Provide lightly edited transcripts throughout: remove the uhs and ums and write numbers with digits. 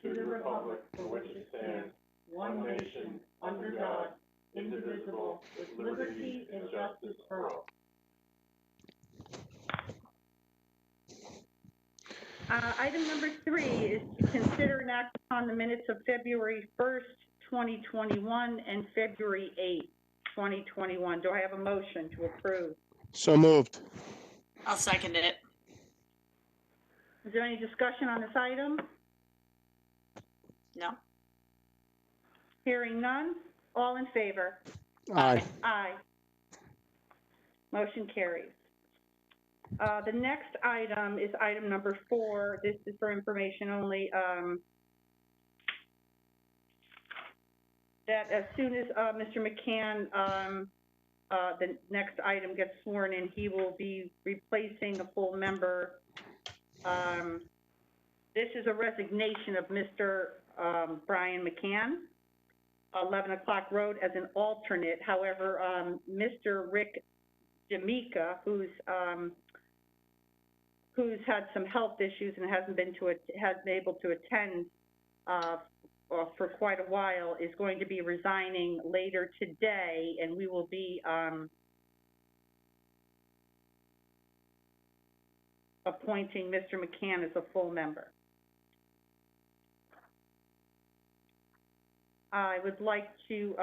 to the republic for which it stands, one nation, under God, indivisible, with liberty and justice for all. Item number 3 is to consider and act upon the minutes of February 1st, 2021 and February 8th, 2021. Do I have a motion to approve? So moved. I'll second it. Is there any discussion on this item? No. Hearing none. All in favor? Aye. Aye. Motion carries. The next item is item number 4. This is for information only. That as soon as Mr. McCann, the next item gets sworn in, he will be replacing a full member. This is a resignation of Mr. Brian McCann, 11 O'Clock Road, as an alternate. However, Mr. Rick D'Amica, who's had some health issues and hasn't been able to attend for quite a while, is going to be resigning later today, and we will be appointing Mr. McCann as a full member. I would like to,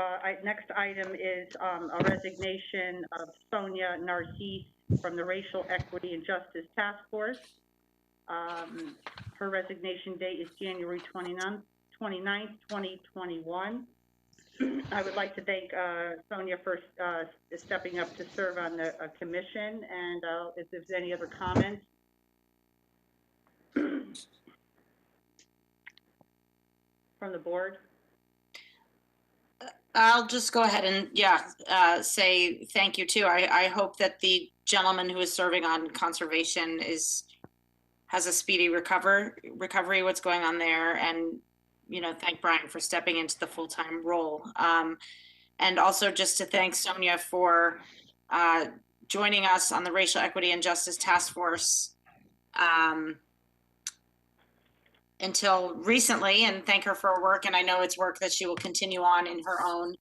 next item is a resignation of Sonia Narcisse from the Racial Equity and Justice Task Force. Her resignation date is January 29th, 2021. I would like to thank Sonia for stepping up to serve on the commission, and if there's any other comments. From the board. I'll just go ahead and, say thank you too. I hope that the gentleman who is serving on conservation has a speedy recovery, what's going on there, and, thank Brian for stepping into the full-time role. And also just to thank Sonia for joining us on the Racial Equity and Justice Task Force until recently, and thank her for her work. And I know it's work that she will continue on in her own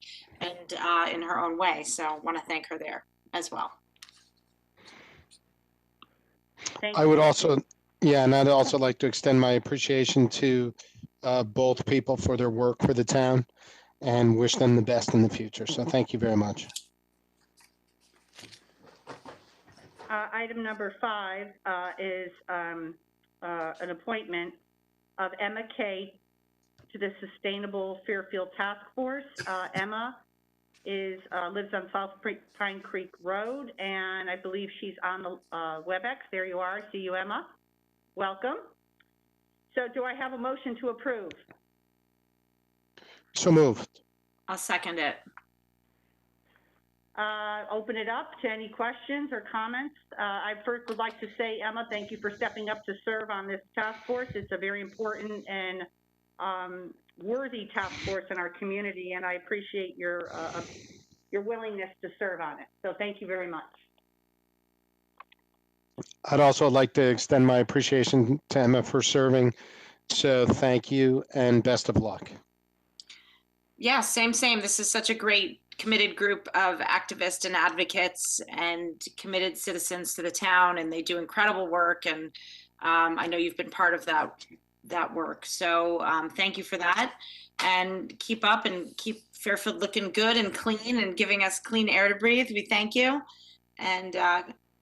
way. So I want to thank her there as well. I would also, and I'd also like to extend my appreciation to both people for their work for the town and wish them the best in the future. So thank you very much. Item number 5 is an appointment of Emma Kay to the Sustainable Fairfield Task Force. Emma lives on South Pine Creek Road, and I believe she's on the WebEx. There you are. I see you, Emma. Welcome. So do I have a motion to approve? So moved. I'll second it. Open it up to any questions or comments. I first would like to say, Emma, thank you for stepping up to serve on this task force. It's a very important and worthy task force in our community, and I appreciate your willingness to serve on it. So thank you very much. I'd also like to extend my appreciation to Emma for serving. So thank you and best of luck. Yeah, same. This is such a great committed group of activists and advocates and committed citizens to the town, and they do incredible work. And I know you've been part of that work. So thank you for that, and keep up and keep Fairfield looking good and clean and giving us clean air to breathe. We thank you. And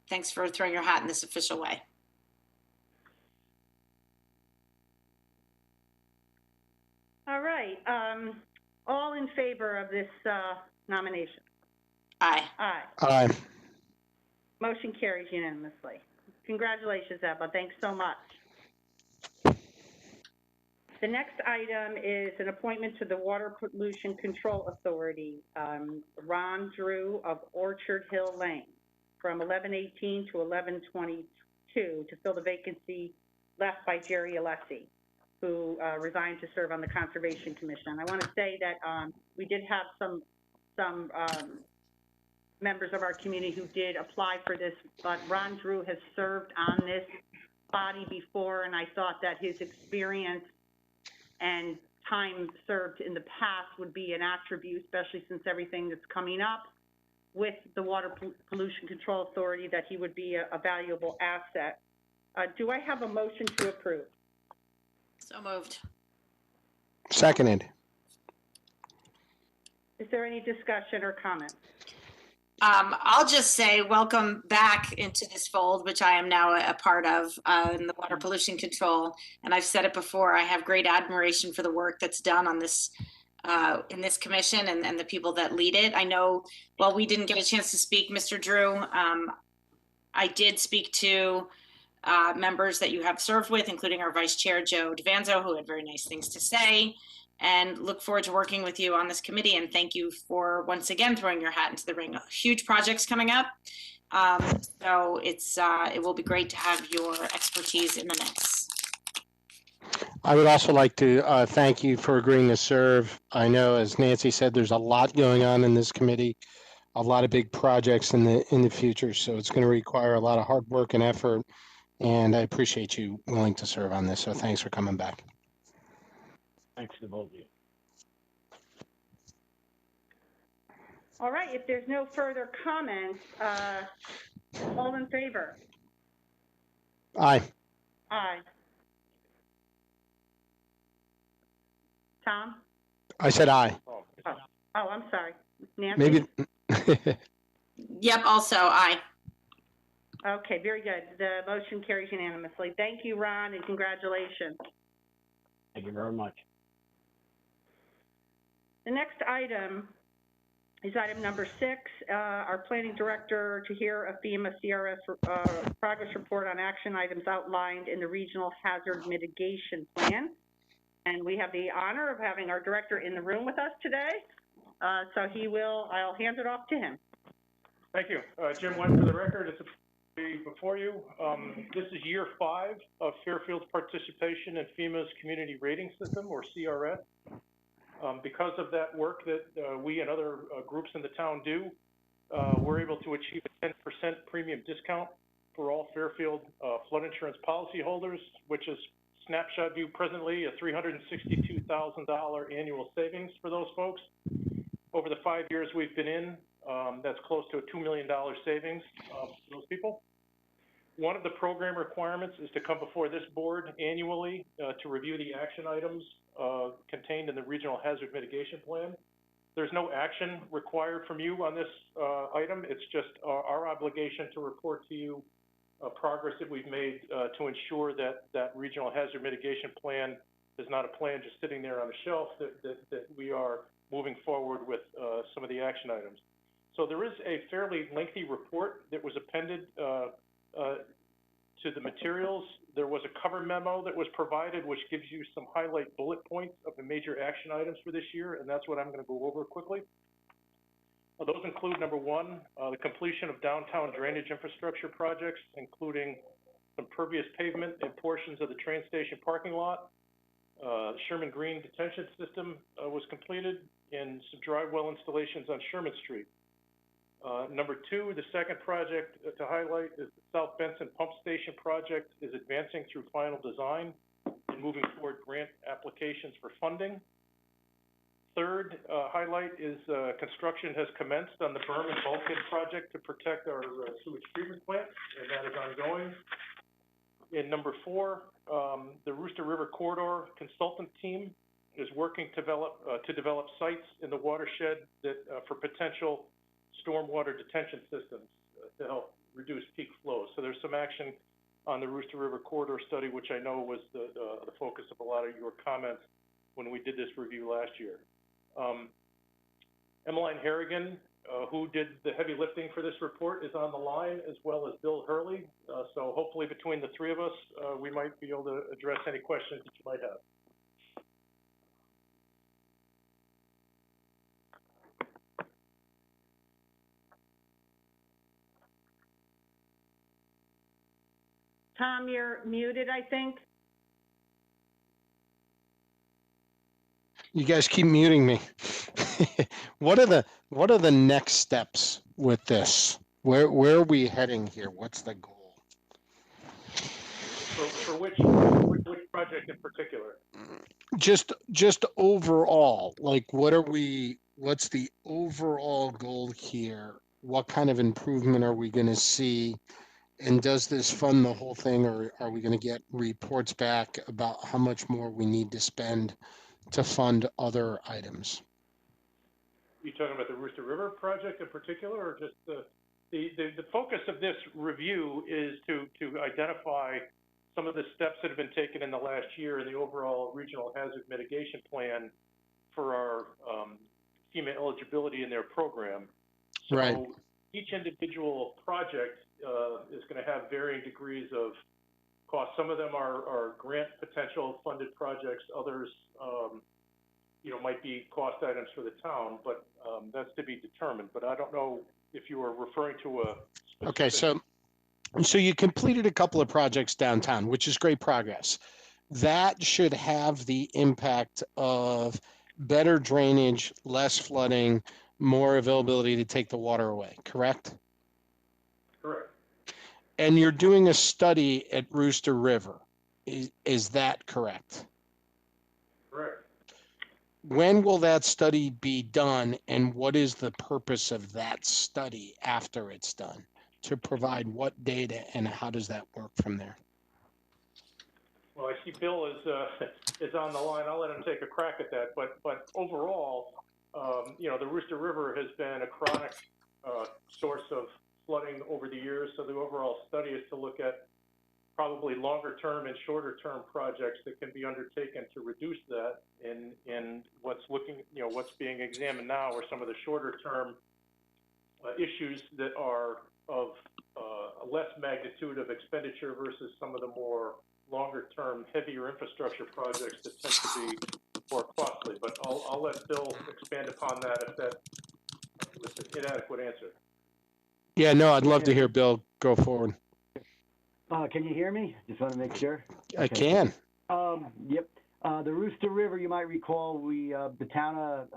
thanks for throwing your hat in this official way. All right. All in favor of this nomination? Aye. Aye. Aye. Motion carries unanimously. Congratulations, Emma. Thanks so much. The next item is an appointment to the Water Pollution Control Authority, Ron Drew of Orchard Hill Lane, from 11/18 to 11/22 to fill the vacancy left by Jerry Alessi, who resigned to serve on the Conservation Commission. I want to say that we did have some members of our community who did apply for this, but Ron Drew has served on this body before, and I thought that his experience and time served in the past would be an attribute, especially since everything that's coming up with the Water Pollution Control Authority, that he would be a valuable asset. Do I have a motion to approve? So moved. Seconded. Is there any discussion or comment? I'll just say welcome back into this fold, which I am now a part of in the water pollution control. And I've said it before, I have great admiration for the work that's done on this in this commission and the people that lead it. I know, while we didn't get a chance to speak, Mr. Drew, I did speak to members that you have served with, including our Vice Chair, Joe DeVanzo, who had very nice things to say, and look forward to working with you on this committee. And thank you for once again throwing your hat into the ring. Huge projects coming up. So it will be great to have your expertise in the mix. I would also like to thank you for agreeing to serve. I know, as Nancy said, there's a lot going on in this committee, a lot of big projects in the future. So it's going to require a lot of hard work and effort. And I appreciate you willing to serve on this. So thanks for coming back. Thanks to both of you. All right, if there's no further comments, all in favor? Aye. Aye. Tom? I said aye. Oh, I'm sorry. Nancy? Maybe. Yep, also aye. Okay, very good. The motion carries unanimously. Thank you, Ron, and congratulations. Thank you very much. The next item is item number 6, our planning director to hear a FEMA CRS progress report on action items outlined in the regional hazard mitigation plan. And we have the honor of having our director in the room with us today. So I'll hand it off to him. Thank you. Jim Went for the record. It's before you. This is year 5 of Fairfield's participation in FEMA's community rating system, or CRS. Because of that work that we and other groups in the town do, we're able to achieve a 10% premium discount for all Fairfield flood insurance policyholders, which is snapshot view presently a $362,000 annual savings for those folks. Over the 5 years we've been in, that's close to a $2 million savings for those people. One of the program requirements is to come before this board annually to review the action items contained in the regional hazard mitigation plan. There's no action required from you on this item. It's just our obligation to report to you progress that we've made to ensure that that regional hazard mitigation plan is not a plan just sitting there on the shelf, that we are moving forward with some of the action items. So there is a fairly lengthy report that was appended to the materials. There was a cover memo that was provided, which gives you some highlight bullet points of the major action items for this year, and that's what I'm going to go over quickly. Those include, number 1, the completion of downtown drainage infrastructure projects, including some pervious pavement in portions of the train station parking lot. Sherman Green detention system was completed, and some dry well installations on Sherman Street. Number 2, the second project to highlight is the South Benson Pump Station project is advancing through final design and moving forward grant applications for funding. Third highlight is construction has commenced on the berm and bulkhead project to protect our sewage treatment plant, and that is ongoing. And number 4, the Rooster River Corridor consultant team is working to develop sites in the watershed that for potential stormwater detention systems to help reduce peak flows. So there's some action on the Rooster River Corridor study, which I know was the focus of a lot of your comments when we did this review last year. Emmeline Harrigan, who did the heavy lifting for this report, is on the line, as well as Bill Hurley. So hopefully between the 3 of us, we might be able to address any questions that you might have. Tom, you're muted, I think. You guys keep muting me. What are the next steps with this? Where are we heading here? What's the goal? For which project in particular? Just overall, like what's the overall goal here? What kind of improvement are we going to see? And does this fund the whole thing, or are we going to get reports back about how much more we need to spend to fund other items? You talking about the Rooster River project in particular, or just the focus of this review is to identify some of the steps that have been taken in the last year in the overall regional hazard mitigation plan for our FEMA eligibility in their program. So Right. each individual project is going to have varying degrees of cost. Some of them are grant potential funded projects. Others, might be cost items for the town, but that's to be determined. But I don't know if you were referring to a specific... Okay, so you completed a couple of projects downtown, which is great progress. That should have the impact of better drainage, less flooding, more availability to take the water away, correct? Correct. And you're doing a study at Rooster River. Is that correct? Correct. When will that study be done, and what is the purpose of that study after it's done? To provide what data, and how does that work from there? Well, I see Bill is on the line. I'll let him take a crack at that. But overall, the Rooster River has been a chronic source of flooding over the years. So the overall study is to look at probably longer term and shorter term projects that can be undertaken to reduce that. And what's being examined now are some of the shorter term issues that are of less magnitude of expenditure versus some of the more longer term, heavier infrastructure projects that tend to be more costly. But I'll let Bill expand upon that if that was an inadequate answer. Yeah, no, I'd love to hear Bill go forward. Can you hear me? Just want to make sure. I can. Yep. The Rooster River, you might recall, the town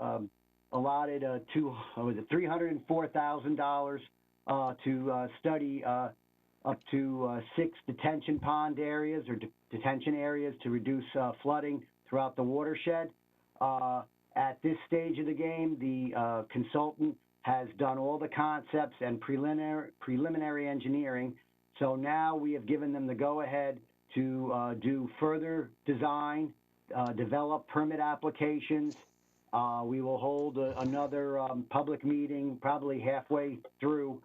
allotted $304,000 to study up to 6 detention pond areas or detention areas to reduce flooding throughout the watershed. At this stage of the game, the consultant has done all the concepts and preliminary engineering. So now we have given them the go-ahead to do further design, develop permit applications. We will hold another public meeting probably halfway through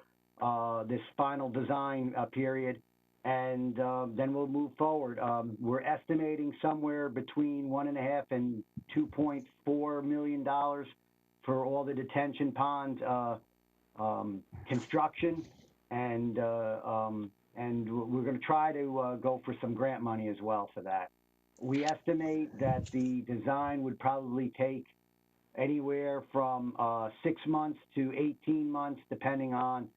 this final design period, and then we'll move forward. We're estimating somewhere between $1.5 and $2.4 million for all the detention pond construction, and we're going to try to go for some grant money as well for that. We estimate that the design would probably take anywhere from 6 months to 18 months, depending on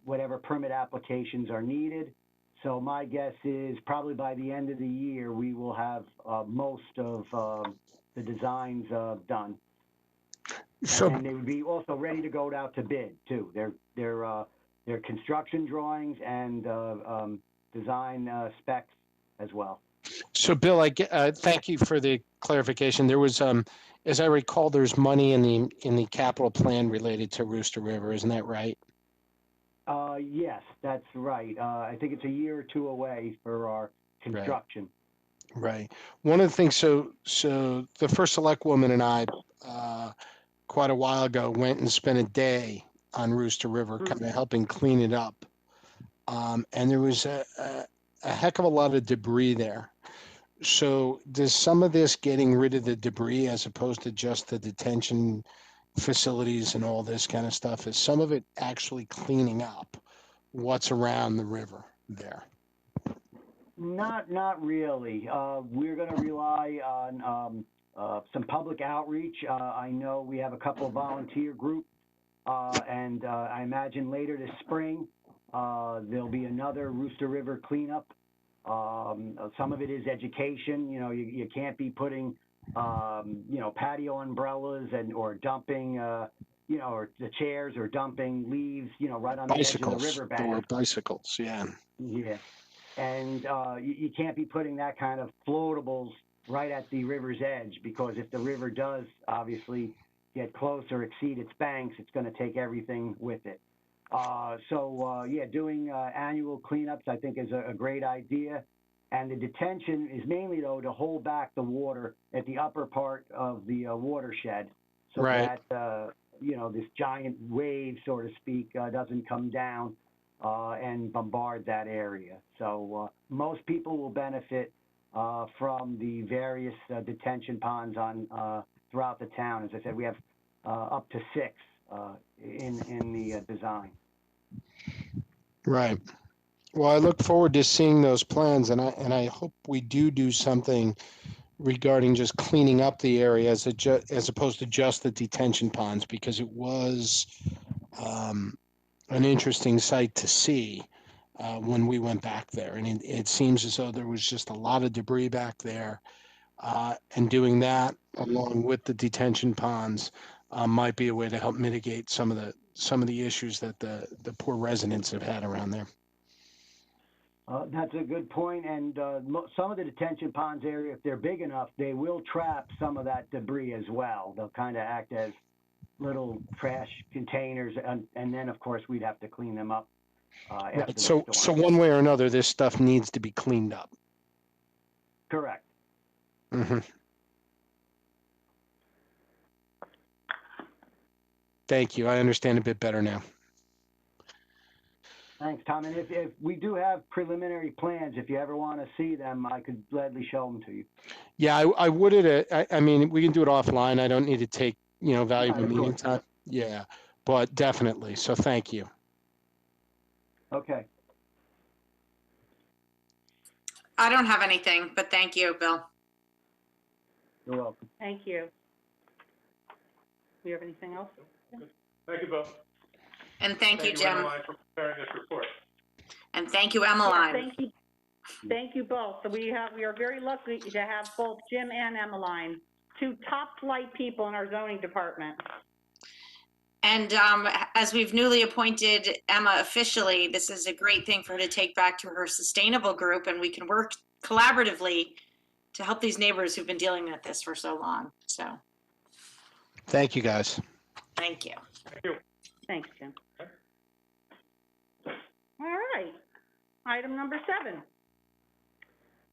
whatever permit applications are needed. So my guess is probably by the end of the year, we will have most of the designs done. So, And they would be also ready to go out to bid too. Their construction drawings and design specs as well. so Bill, thank you for the clarification. There was, as I recall, there's money in the capital plan related to Rooster River. Isn't that right? Yes, that's right. I think it's a year or two away for our construction. Right. One of the things, so the first select woman and I, quite a while ago, went and spent a day on Rooster River, kind of helping clean it up. And there was a heck of a lot of debris there. So does some of this getting rid of the debris as opposed to just the detention facilities and all this kind of stuff, is some of it actually cleaning up what's around the river there? Not really. We're going to rely on some public outreach. I know we have a couple of volunteer groups, and I imagine later this spring there'll be another Rooster River cleanup. Some of it is education. You can't be putting patio umbrellas or dumping or the chairs or dumping leaves right on the edge of the riverbank. Or bicycles, yeah. Yeah. And you can't be putting that kind of floatables right at the river's edge, because if the river does obviously get close or exceed its banks, it's going to take everything with it. Yeah, doing annual cleanups, I think, is a great idea. And the detention is mainly, though, to hold back the water at the upper part of the watershed, so Right. that, you know, this giant wave, so to speak, doesn't come down and bombard that area. So most people will benefit from the various detention ponds on throughout the town. As I said, we have up to 6 in the design. Right. Well, I look forward to seeing those plans, and I hope we do something regarding just cleaning up the area as opposed to just the detention ponds, because it was an interesting sight to see when we went back there, and it seems as though there was just a lot of debris back there, and doing that along with the detention ponds might be a way to help mitigate some of the issues that the poor residents have had around there. That's a good point, and some of the detention ponds area, if they're big enough, they will trap some of that debris as well. They'll kind of act as little trash containers, and then, of course, we'd have to clean them up after Right. the So storm. one way or another, this stuff needs to be cleaned up. Correct. Mm-hmm. Thank you. I understand a bit better now. Thanks, Tom. And if we do have preliminary plans, if you ever want to see them, I could gladly show them to you. Yeah, I would I mean, we can do it offline. I don't need to take, valuable Right, of meeting course. time. Yeah, but definitely. So thank you. Okay. I don't have anything, but thank you, Bill. You're welcome. Thank you. Do you have anything else? Thank you, Bill. And thank you, Jim. Emmeline, for preparing this report. And thank you, Yeah, Emmeline. thank you. Thank you both. So we are very lucky to have both Jim and Emmeline, 2 top flight people in our zoning department. And as we've newly appointed Emma officially, this is a great thing for her to take back to her sustainable group, and we can work collaboratively to help these neighbors who've been dealing with this for so long. So Thank you, guys. thank you. Thank you. Thanks, Jim. All right. Item number 7.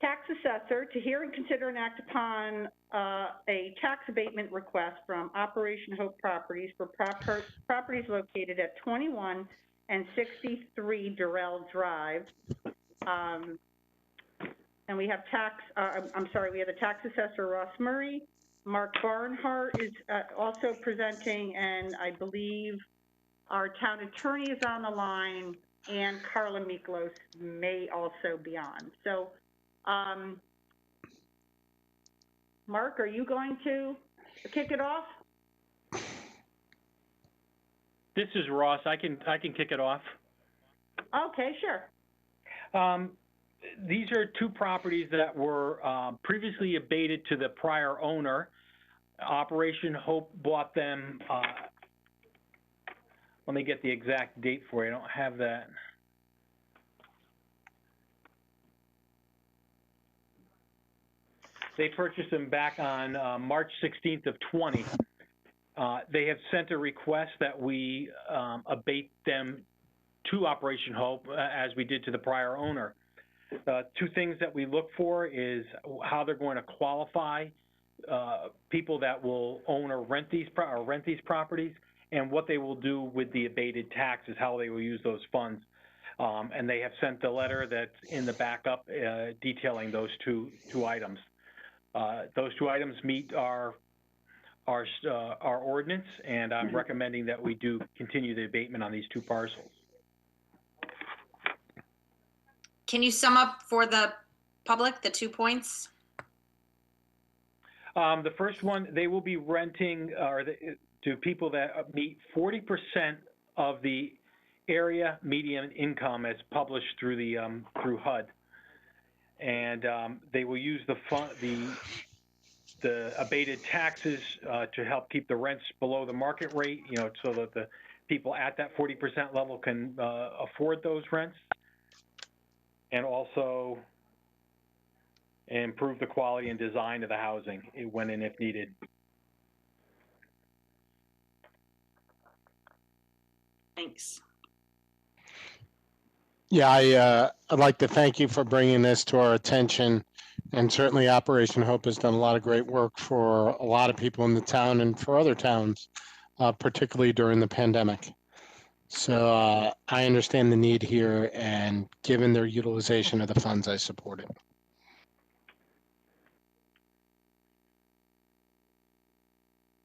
Tax assessor to hear and consider and act upon a tax abatement request from Operation Hope Properties for properties located at 21 and 63 Durrell Drive. And we have we have the tax assessor, Ross Murray. Mark Barnhart is also presenting, and I believe our town attorney is on the line, and Carla Miklos may also be on. So, Mark, are you going to kick it off? This is Ross. I can kick it off. Okay, sure. These are 2 properties that were previously abated to the prior owner. Operation Hope bought them. Let me get the exact date for you. I don't have that. They purchased them back on March 16th of 20. They have sent a request that we abate them to Operation Hope as we did to the prior owner. 2 things that we look for is how they're going to qualify people that will own or rent these properties, and what they will do with the abated taxes, how they will use those funds. And they have sent a letter that's in the backup detailing those two items. Those 2 items meet our ordinance, and I'm recommending that we do continue the abatement on these 2 parcels. Can you sum up for the public the 2 points? The first one, they will be renting to people that meet 40% of the area median income as published through the through HUD, and they will use the abated taxes to help keep the rents below the market rate, so that the people at that 40% level can afford those rents. and also improve the quality and design of the housing when and if needed. Thanks. Yeah, I'd like to thank you for bringing this to our attention. And certainly Operation Hope has done a lot of great work for a lot of people in the town and for other towns, particularly during the pandemic. So I understand the need here, and given their utilization of the funds, I support it.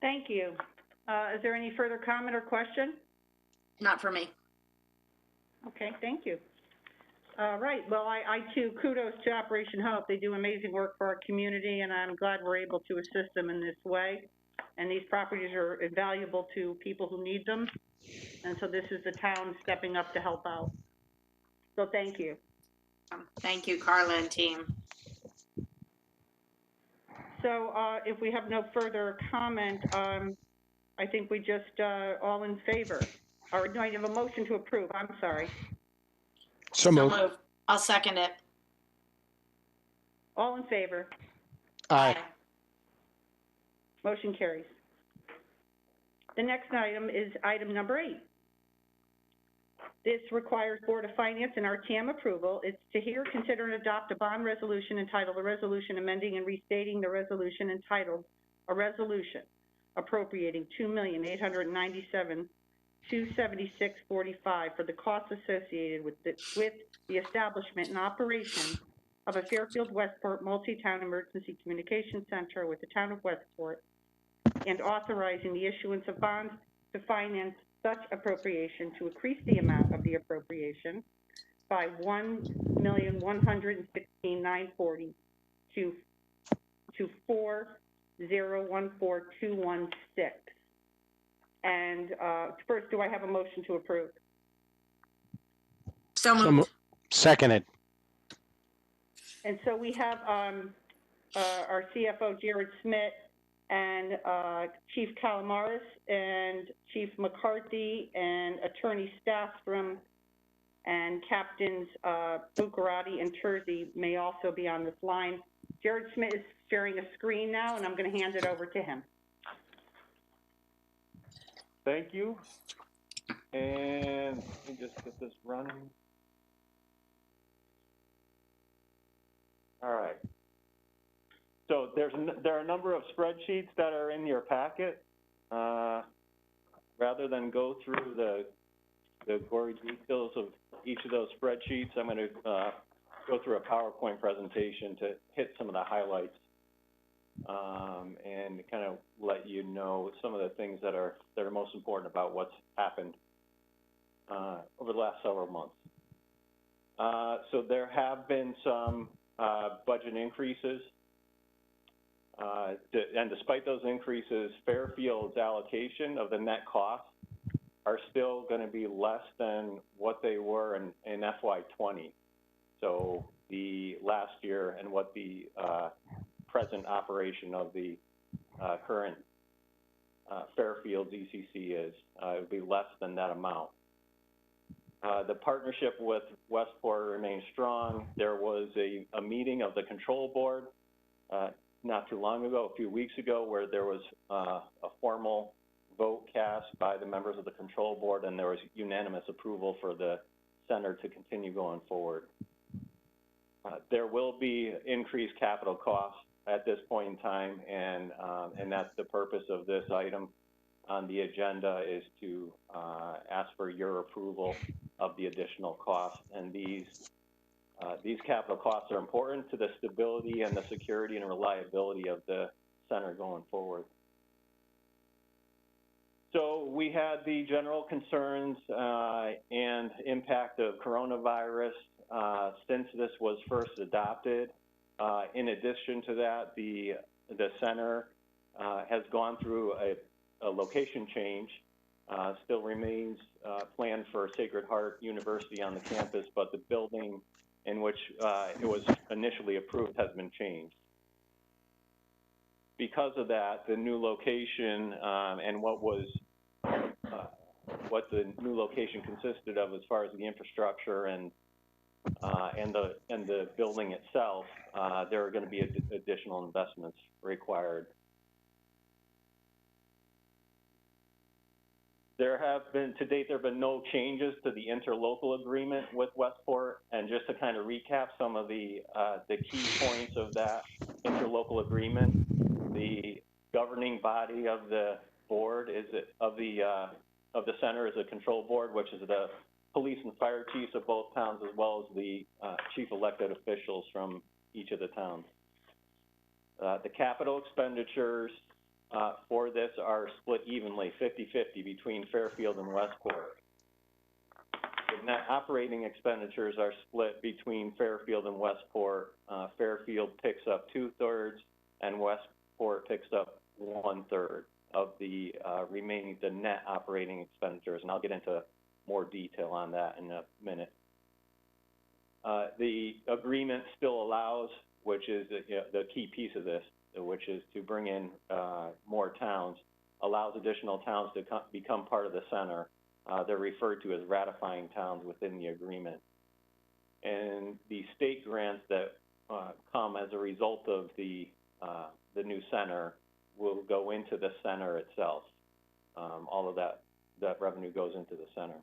Thank you. Is there any further comment or question? Not for me. Okay, thank you. All right, well, I too, kudos to Operation Hope. They do amazing work for our community, and I'm glad we're able to assist them in this way. And these properties are invaluable to people who need them. And so this is the town stepping up to help out. So thank you. Thank you, Carla and team. So if we have no further comment, I think we just all in favor. Or do I have a motion to approve? I'm sorry. So moved. I'll second it. All in favor? Aye. Motion carries. The next item is item number 8. This requires Board of Finance and RTM approval. It's to hear, consider, and adopt a bond resolution entitled a resolution amending and restating the resolution entitled a resolution appropriating $2,897,276.45 for the costs associated with the establishment and operation of a Fairfield Westport multi-town emergency communication center with the town of Westport, and authorizing the issuance of bonds to finance such appropriation to increase the amount of the appropriation by $1,116,940 to $4,014,216. And first, do I have a motion to approve? So moved. Seconded. And so we have our CFO, Jared Smith, and Chief Calamaris, and Chief McCarthy, and Attorney Staffstrom, and Captains Buccarati and Tersey may also be on this line. Jared Smith is sharing a screen now, and I'm going to hand it over to him. Thank you. And let me just get this running. All right. So there are a number of spreadsheets that are in your packet. Rather than go through the gory details of each of those spreadsheets, I'm going to go through a PowerPoint presentation to hit some of the highlights and kind of let you know some of the things that are most important about what's happened over the last several months. So there have been some budget increases. And despite those increases, Fairfield's allocation of the net costs are still going to be less than what they were in FY20. So the last year and what the present operation of the current Fairfield ECC is, it would be less than that amount. The partnership with Westport remains strong. There was a meeting of the control board not too long ago, a few weeks ago, where there was a formal vote cast by the members of the control board, and there was unanimous approval for the center to continue going forward. There will be increased capital costs at this point in time, and that's the purpose of this item on the agenda, is to ask for your approval of the additional costs. And these capital costs are important to the stability and the security and reliability of the center going forward. So we had the general concerns and impact of coronavirus since this was first adopted. In addition to that, the center has gone through a location change. Still remains planned for Sacred Heart University on the campus, but the building in which it was initially approved has been changed. Because of that, the new location and what the new location consisted of as far as the infrastructure and and the building itself, there are going to be additional investments required. To date, there have been no changes to the interlocal agreement with Westport. And just to kind of recap some of the key points of that interlocal agreement, the governing body of the board of the center is a control board, which is the police and fire chiefs of both towns, as well as the chief elected officials from each of the towns. The capital expenditures for this are split evenly, 50-50 between Fairfield and Westport. The net operating expenditures are split between Fairfield and Westport. Fairfield picks up 2/3 and Westport picks up 1/3 of the remaining, the net operating expenditures, and I'll get into more detail on that in a minute. The agreement still allows, which is the key piece of this, which is to bring in more towns, allows additional towns to become part of the center. They're referred to as ratifying towns within the agreement. And the state grants that come as a result of the new center will go into the center itself. All of that revenue goes into the center.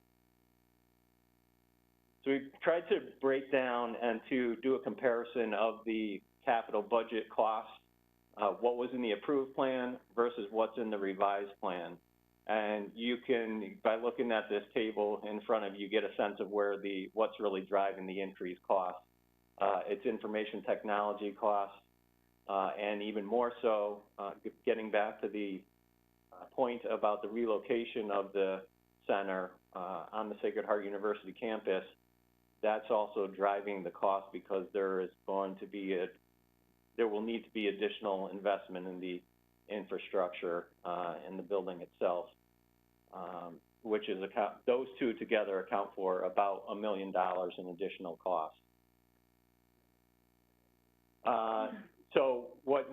So we tried to break down and to do a comparison of the capital budget costs, what was in the approved plan versus what's in the revised plan. And you can, by looking at this table in front of you, get a sense of where what's really driving the increased costs. It's information technology costs, and even more so, getting back to the point about the relocation of the center on the Sacred Heart University campus, that's also driving the cost because there will need to be additional investment in the infrastructure in the building itself, which is those two together account for about $1 million in additional costs. So what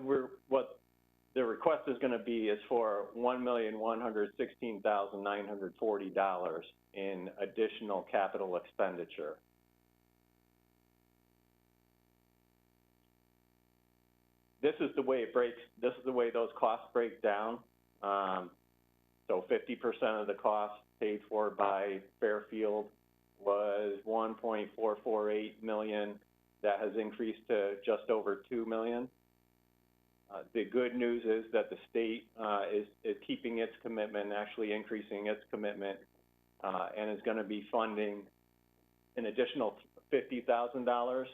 the request is going to be is for $1,116,940 in additional capital expenditure. This is the way those costs break down. So 50% of the cost paid for by Fairfield was $1.448 million. That has increased to just over $2 million. The good news is that the state is keeping its commitment, actually increasing its commitment, and is going to be funding an additional $50,000.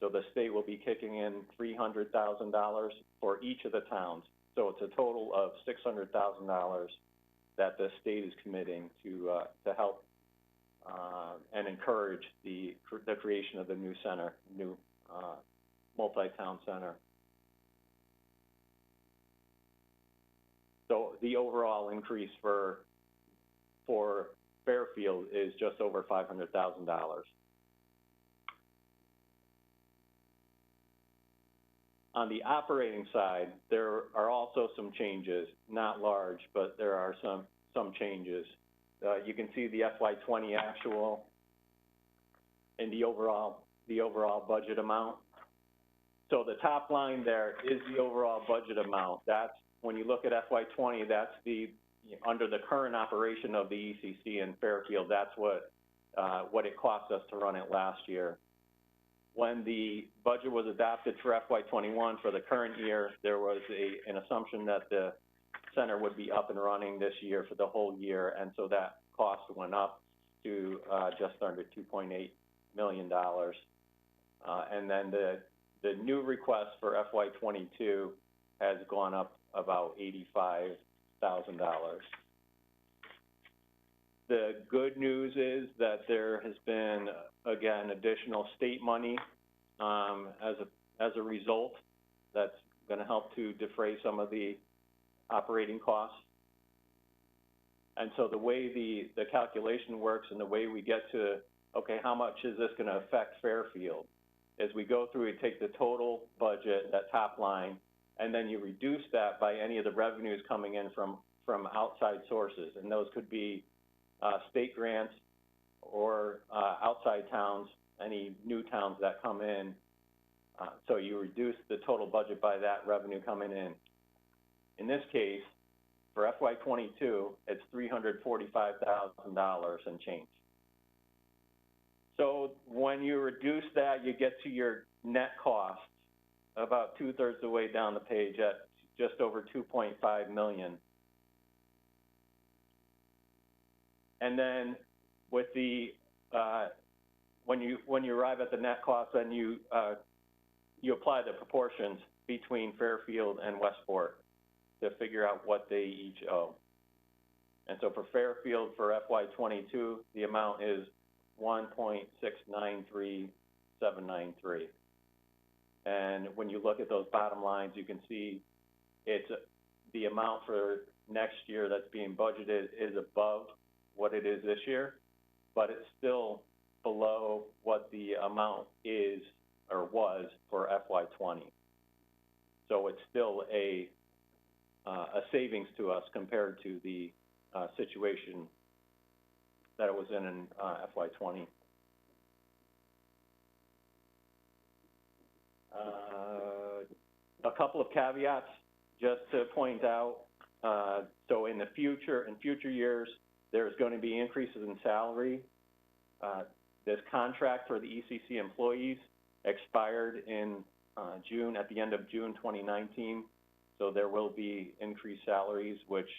So the state will be kicking in $300,000 for each of the towns. So it's a total of $600,000 that the state is committing to help and encourage the creation of the new center, new multi-town center. So the overall increase for Fairfield is just over $500,000. On the operating side, there are also some changes, not large, but there are some changes. You can see the FY20 actual and the overall budget amount. So the top line there is the overall budget amount. That's when you look at FY20, that's under the current operation of the ECC in Fairfield. That's what it cost us to run it last year. When the budget was adopted for FY21 for the current year, there was an assumption that the center would be up and running this year for the whole year, and so that cost went up to just under $2.8 million. And then the new request for FY22 has gone up about $85,000. The good news is that there has been, again, additional state money as a result that's going to help to defray some of the operating costs. And so the way the calculation works and the way we get to, okay, how much is this going to affect Fairfield, is we go through and take the total budget, that top line, and then you reduce that by any of the revenues coming in from outside sources. And those could be state grants or outside towns any new towns that come in. So you reduce the total budget by that revenue coming in. In this case, for FY22, it's $345,000 and change. So when you reduce that, you get to your net cost about 2/3 of the way down the page at just over 2.5 million. And then with the when you arrive at the net cost, then you apply the proportions between Fairfield and Westport to figure out what they each owe. And so for Fairfield, for FY22, the amount is 1.693793. And when you look at those bottom lines, you can see it's the amount for next year that's being budgeted is above what it is this year, but it's still below what the amount is or was for FY20. So it's still a savings to us compared to the situation that it was in FY20. A couple of caveats just to point out. So in future years, there's going to be increases in salary. This contract for the ECC employees expired in June, at the end of June 2019. So there will be increased salaries, which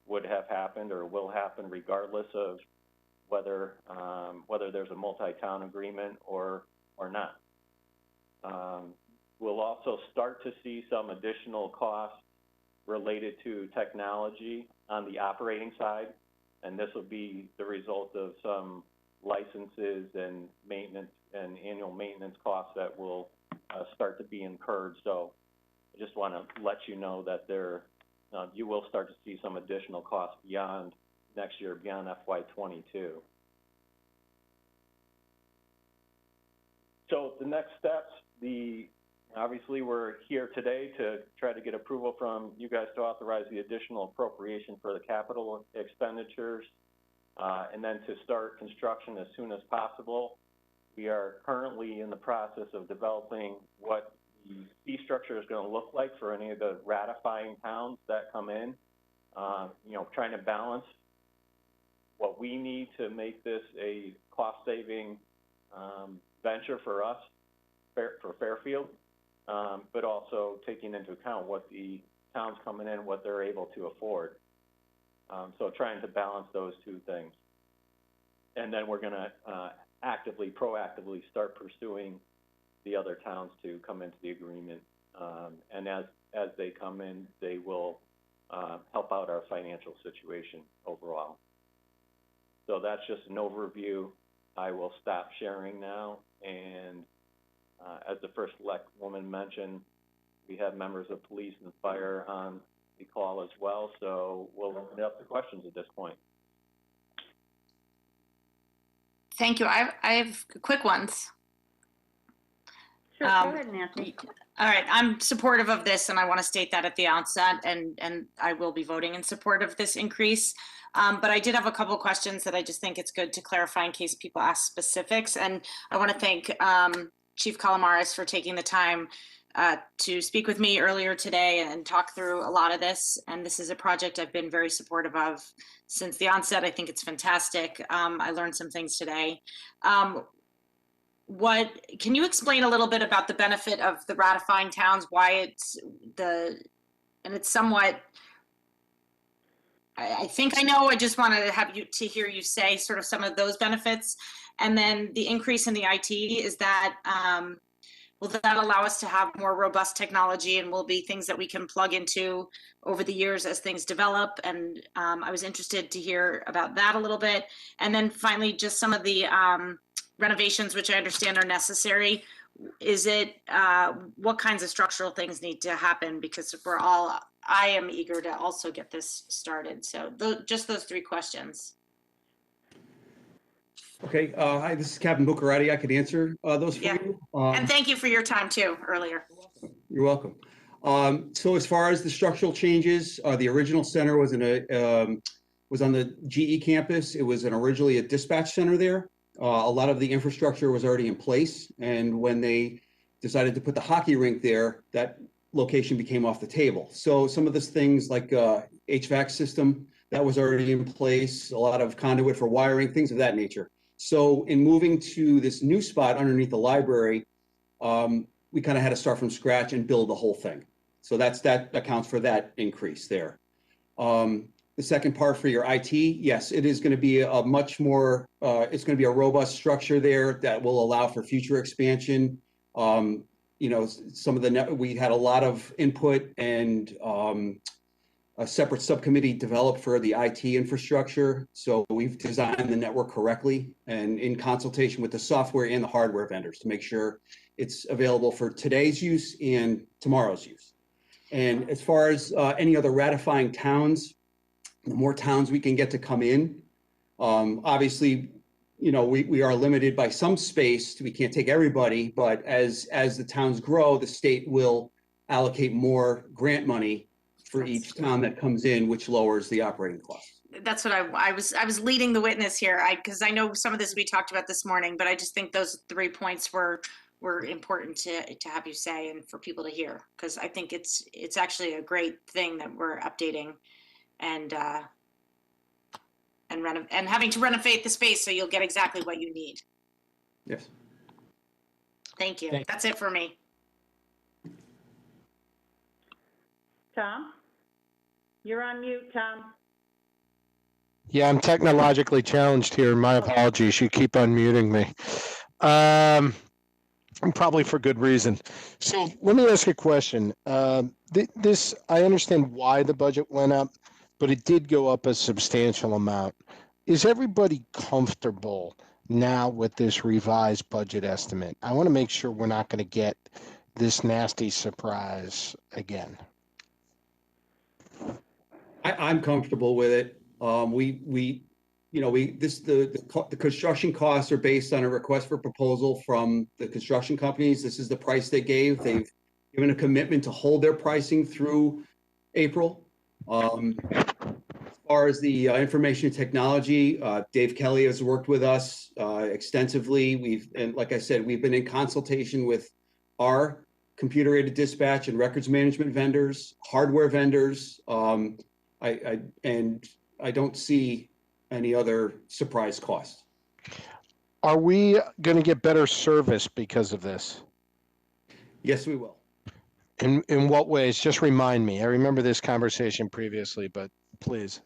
would have happened or will happen regardless of whether there's a multi-town agreement or not. We'll also start to see some additional costs related to technology on the operating side, and this will be the result of some licenses and maintenance and annual maintenance costs that will start to be incurred. So I just want to let you know that you will start to see some additional costs beyond next year, beyond FY22. So the next steps, obviously we're here today to try to get approval from you guys to authorize the additional appropriation for the capital expenditures, and then to start construction as soon as possible. We are currently in the process of developing what the fee structure is going to look like for any of the ratifying towns that come in, trying to balance what we need to make this a cost-saving venture for us, for Fairfield, but also taking into account what the towns coming in, what they're able to afford. So trying to balance those two things. And then we're going to proactively start pursuing the other towns to come into the agreement. And as they come in, they will help out our financial situation overall. So that's just an overview. I will stop sharing now. And as the first select woman mentioned, we have members of police and fire on the call as well. So we'll open it up to questions at this point. Thank you. I have quick ones. Sure, go ahead, Nancy. All right, I'm supportive of this, and I want to state that at the outset, and I will be voting in support of this increase. But I did have a couple of questions that I just think it's good to clarify in case people ask specifics. And I want to thank Chief Calamares for taking the time to speak with me earlier today and talk through a lot of this. And this is a project I've been very supportive of since the onset. I think it's fantastic. I learned some things today. Can you explain a little bit about the benefit of the ratifying towns, why it's somewhat, I think I know, I just want to hear you say sort of some of those benefits. And then the increase in the IT, is that, will that allow us to have more robust technology and will be things that we can plug into over the years as things develop? And I was interested to hear about that a little bit. And then finally, just some of the renovations, which I understand are necessary. Is it, what kinds of structural things need to happen? Because I am eager to also get this started. So just those three questions. Okay, hi, this is Captain Buccarati. I could answer those for you. And thank you for your time too earlier. You're welcome. So as far as the structural changes, the original center was on the GE campus. It was originally a dispatch center there. A lot of the infrastructure was already in place, and when they decided to put the hockey rink there, that location became off the table. So some of those things like HVAC system, that was already in place, a lot of conduit for wiring, things of that nature. So in moving to this new spot underneath the library, we kind of had to start from scratch and build the whole thing. So that accounts for that increase there. The second part for your IT, yes, it is going to be a much more, it's going to be a robust structure there that will allow for future expansion. You know, some of the, we had a lot of input and a separate subcommittee developed for the IT infrastructure. So we've designed the network correctly and in consultation with the software and the hardware vendors to make sure it's available for today's use and tomorrow's use. And as far as any other ratifying towns, the more towns we can get to come in, obviously, you know, we are limited by some space. We can't take everybody, but as the towns grow, the state will allocate more grant money for each town that comes in, which lowers the operating costs. That's what I was leading the witness here. Because I know some of this we talked about this morning, but I just think those 3 points were important to have you say and for people to hear, because I think it's actually a great thing that we're updating and having to renovate the space so you'll get exactly what you need. Yes. Thank you. Thank- That's it for me. Tom? You're on mute, Tom. Yeah, I'm technologically challenged here. My apologies. You keep unmuting me. Probably for good reason. So let me ask you a question. This, I understand why the budget went up, but it did go up a substantial amount. Is everybody comfortable now with this revised budget estimate? I want to make sure we're not going to get this nasty surprise again. I'm comfortable with it. The construction costs are based on a request for proposal from the construction companies. This is the price they gave. They've given a commitment to hold their pricing through April. As far as the information technology, Dave Kelly has worked with us extensively. And like I said, we've been in consultation with our computer-aided dispatch and records management vendors, hardware vendors. I don't see any other surprise costs. Are we going to get better service because of this? Yes, we will. In what ways? Just remind me. I remember this conversation previously, but please.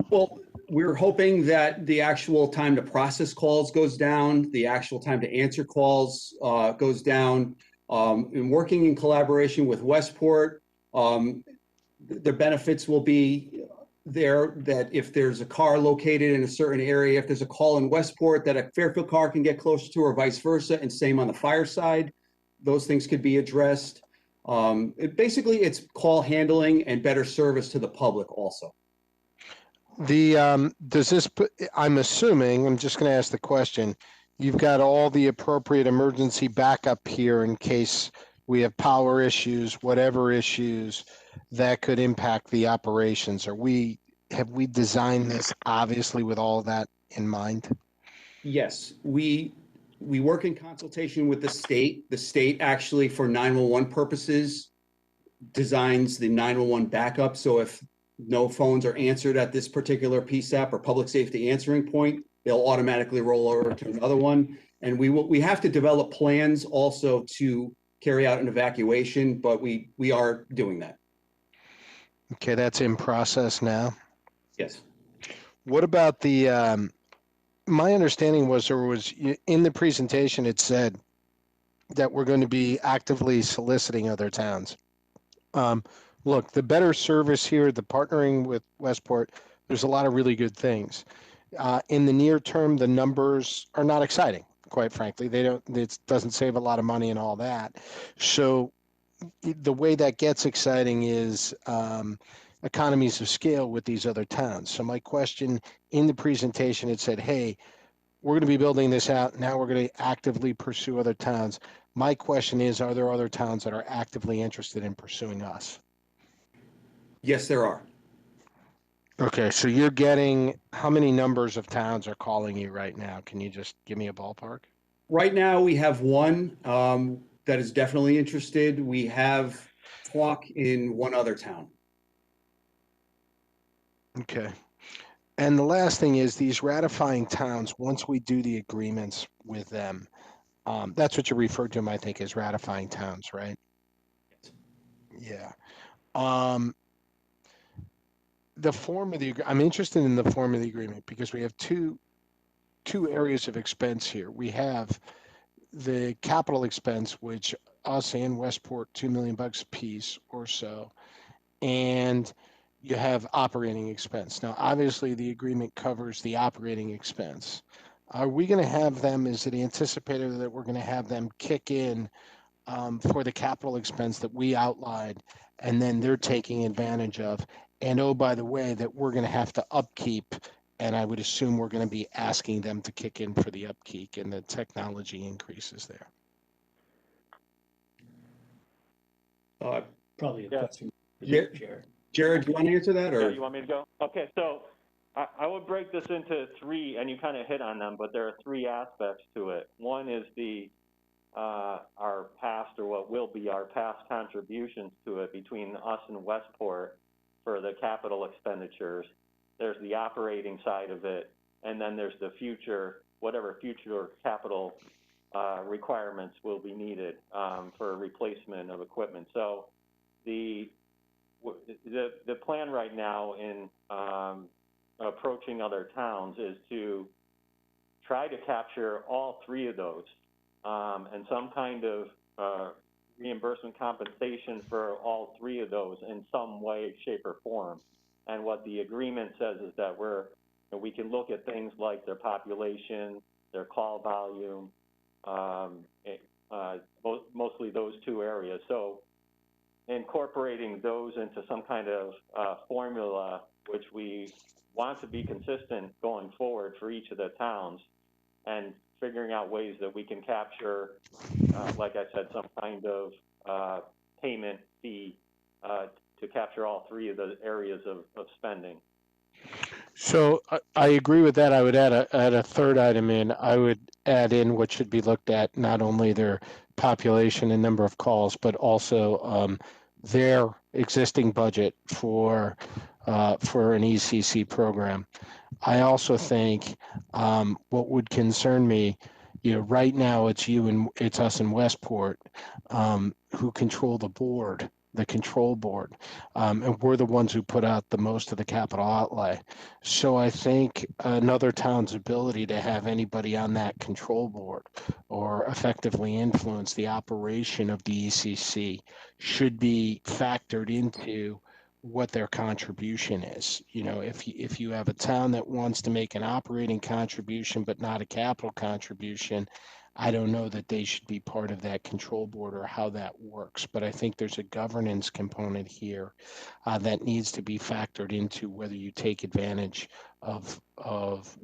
Well, we're hoping that the actual time to process calls goes down, the actual time to answer calls goes down. In working in collaboration with Westport, the benefits will be there that if there's a car located in a certain area, if there's a call in Westport that a Fairfield car can get closer to or vice versa, and same on the fire side, those things could be addressed. Basically, it's call handling and better service to the public also. Does this put, I'm assuming, I'm just going to ask the question, you've got all the appropriate emergency backup here in case we have power issues, whatever issues that could impact the operations. Have we designed this obviously with all that in mind? Yes, we work in consultation with the state. The state actually, for 911 purposes, designs the 911 backup. So if no phones are answered at this particular PSAP or public safety answering point, they'll automatically roll over to another one. And we have to develop plans also to carry out an evacuation, but we are doing that. Okay, that's in process now. Yes. What about the, my understanding was there was, in the presentation, it said that we're going to be actively soliciting other towns. Look, the better service here, the partnering with Westport, there's a lot of really good things. In the near term, the numbers are not exciting, quite frankly. It doesn't save a lot of money and all that. So the way that gets exciting is economies of scale with these other towns. So my question in the presentation, it said, hey, we're going to be building this out. Now we're going to actively pursue other towns. My question is, are there other towns that are actively interested in pursuing us? Yes, there are. Okay, so you're getting, how many numbers of towns are calling you right now? Can you just give me a ballpark? Right now, we have one that is definitely interested. We have talk in one other town. Okay. And the last thing is these ratifying towns, once we do the agreements with them, that's what you referred to them, I think, as ratifying towns, right? Yeah. Um, the form of the, I'm interested in the form of the agreement because we have two areas of expense here. We have the capital expense, which us and Westport, $2 million a piece or so, and you have operating expense. Now, obviously, the agreement covers the operating expense. Are we going to have them? Is it anticipated that we're going to have them kick in for the capital expense that we outlined, and then they're taking advantage of? And oh, by the way, that we're going to have to upkeep, and I would assume we're going to be asking them to kick in for the upkeep and the technology increases there. Probably a Yeah. question for Yeah. you, Jared. Jared, do you want to answer that, Yeah, or? you want me to go? Okay, so I would break this into three, and you kind of hit on them, but there are three aspects to it. One is our past, or what will be our past contributions to it between us and Westport for the capital expenditures. There's the operating side of it, and then there's the future, whatever future capital requirements will be needed for replacement of equipment. So the plan right now in approaching other towns is to try to capture all three of those and some kind of reimbursement compensation for all three of those in some way, shape, or form. And what the agreement says is that we can look at things like their population, their call volume, mostly those two areas. So incorporating those into some kind of formula, which we want to be consistent going forward for each of the towns, and figuring out ways that we can capture, like I said, some kind of payment fee to capture all three of the areas of spending. So I agree with that. I would add a third item in. I would add in what should be looked at, not only their population and number of calls, but also their existing budget for an ECC program. I also think what would concern me, right now it's us in Westport who control the board, the control board, and we're the ones who put out the most of the capital outlay. So I think another town's ability to have anybody on that control board or effectively influence the operation of the ECC should be factored into what their contribution is. If you have a town that wants to make an operating contribution but not a capital contribution, I don't know that they should be part of that control board or how that works. But I think there's a governance component here that needs to be factored into whether you take advantage of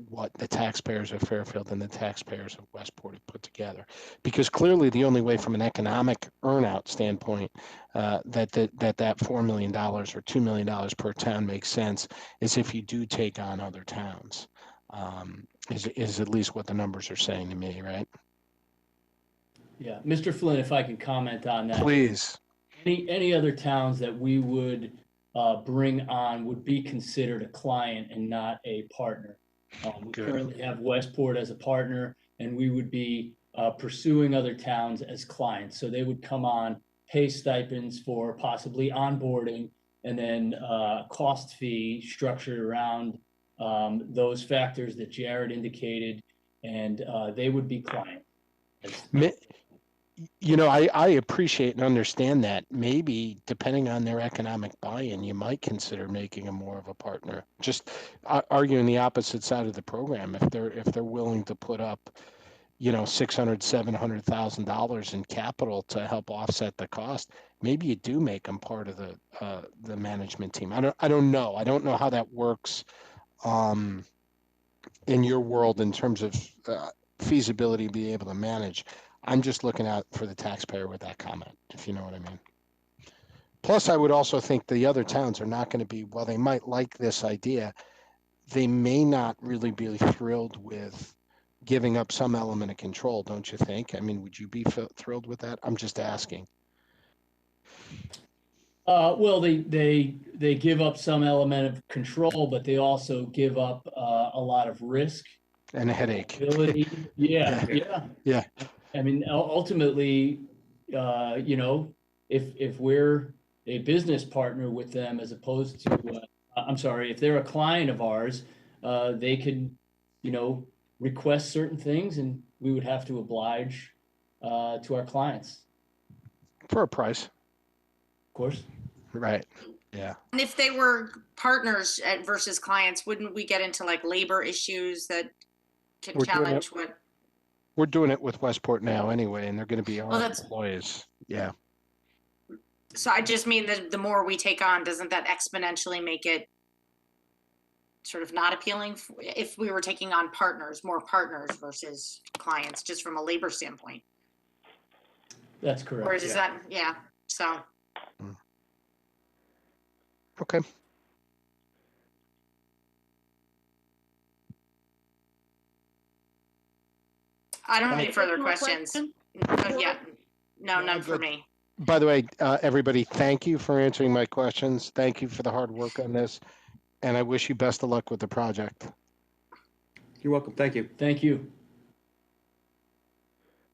what the taxpayers of Fairfield and the taxpayers of Westport have put together. Because clearly the only way from an economic earnout standpoint that $4 million or $2 million per town makes sense is if you do take on other towns. Is at least what the numbers are saying to me, right? Yeah, Mr. Flynn, if I can comment on that. Please. Any other towns that we would bring on would be considered a client and not a partner. We Good. currently have Westport as a partner, and we would be pursuing other towns as clients. So they would come on, pay stipends for possibly onboarding, and then cost fee structured around those factors that Jared indicated, and they would be clients. I appreciate and understand that. Maybe depending on their economic buy-in, you might consider making them more of a partner. Just arguing the opposite side of the program. If they're willing to put up, $600,000-$700,000 in capital to help offset the cost, maybe you do make them part of the management team. I don't know. I don't know how that works in your world in terms of feasibility to be able to manage. I'm just looking out for the taxpayer with that comment, if you know what I mean. Plus, I would also think the other towns are not going to be, while they might like this idea, they may not really be thrilled with giving up some element of control, don't you think? I mean, would you be thrilled with that? I'm just asking. Well, they give up some element of control, but they also give up a lot of risk. And a headache. Ability. Yeah, yeah. Yeah. I mean, ultimately, you know, if we're a business partner with them as opposed to, I'm sorry, if they're a client of ours, they can, you know, request certain things and we would have to oblige to our clients, For a price. of course. Right. Yeah. And if they were partners versus clients, wouldn't we get into like labor issues that can We're doing challenge what? We're doing it with Westport now anyway, and they're going to be Well, our that's, employees. Yeah. so I just mean that the more we take on, doesn't that exponentially make it sort of not appealing if we were taking on partners, more partners versus clients, just from a labor standpoint? That's correct. Or is that, yeah, so. Okay. I don't have any further Additional questions. question? Yeah, no, No, none for good. me. By the way, everybody, thank you for answering my questions. Thank you for the hard work on this. And I wish you best of luck with the project. You're welcome. Thank you. Thank you.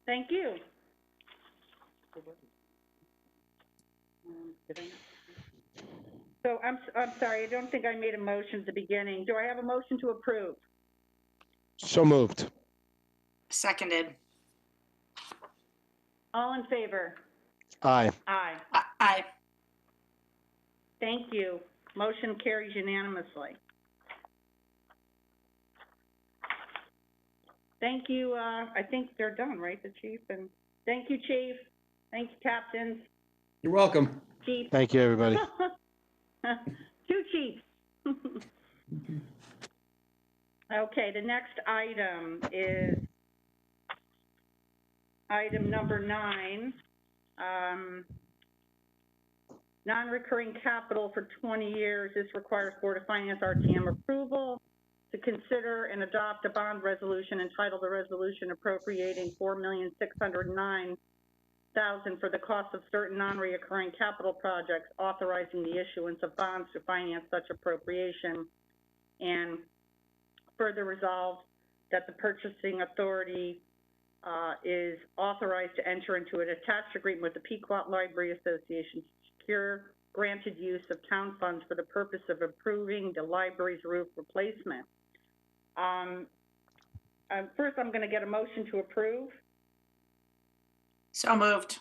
Thank you. So I'm sorry, I don't think I made a motion at the beginning. Do I have a motion to approve? So moved. Seconded. All in favor? Aye. Aye. Aye. Thank you. Motion carries unanimously. Thank you. I think they're done, right, the chief? And thank you, chief. Thank you, captains. You're welcome. Chief. Thank you, everybody. Two chiefs. Okay, the next item is item number 9. Non-recurring capital for 20 years. This requires Board of Finance RTM approval to consider and adopt a bond resolution entitled the resolution appropriating $4,609,000 for the cost of certain non-reoccurring capital projects, authorizing the issuance of bonds to finance such appropriation, and further resolved that the purchasing authority is authorized to enter into an attached agreement with the Pequot Library Association to secure granted use of town funds for the purpose of improving the library's roof replacement. First, I'm going to get a motion to approve. So moved.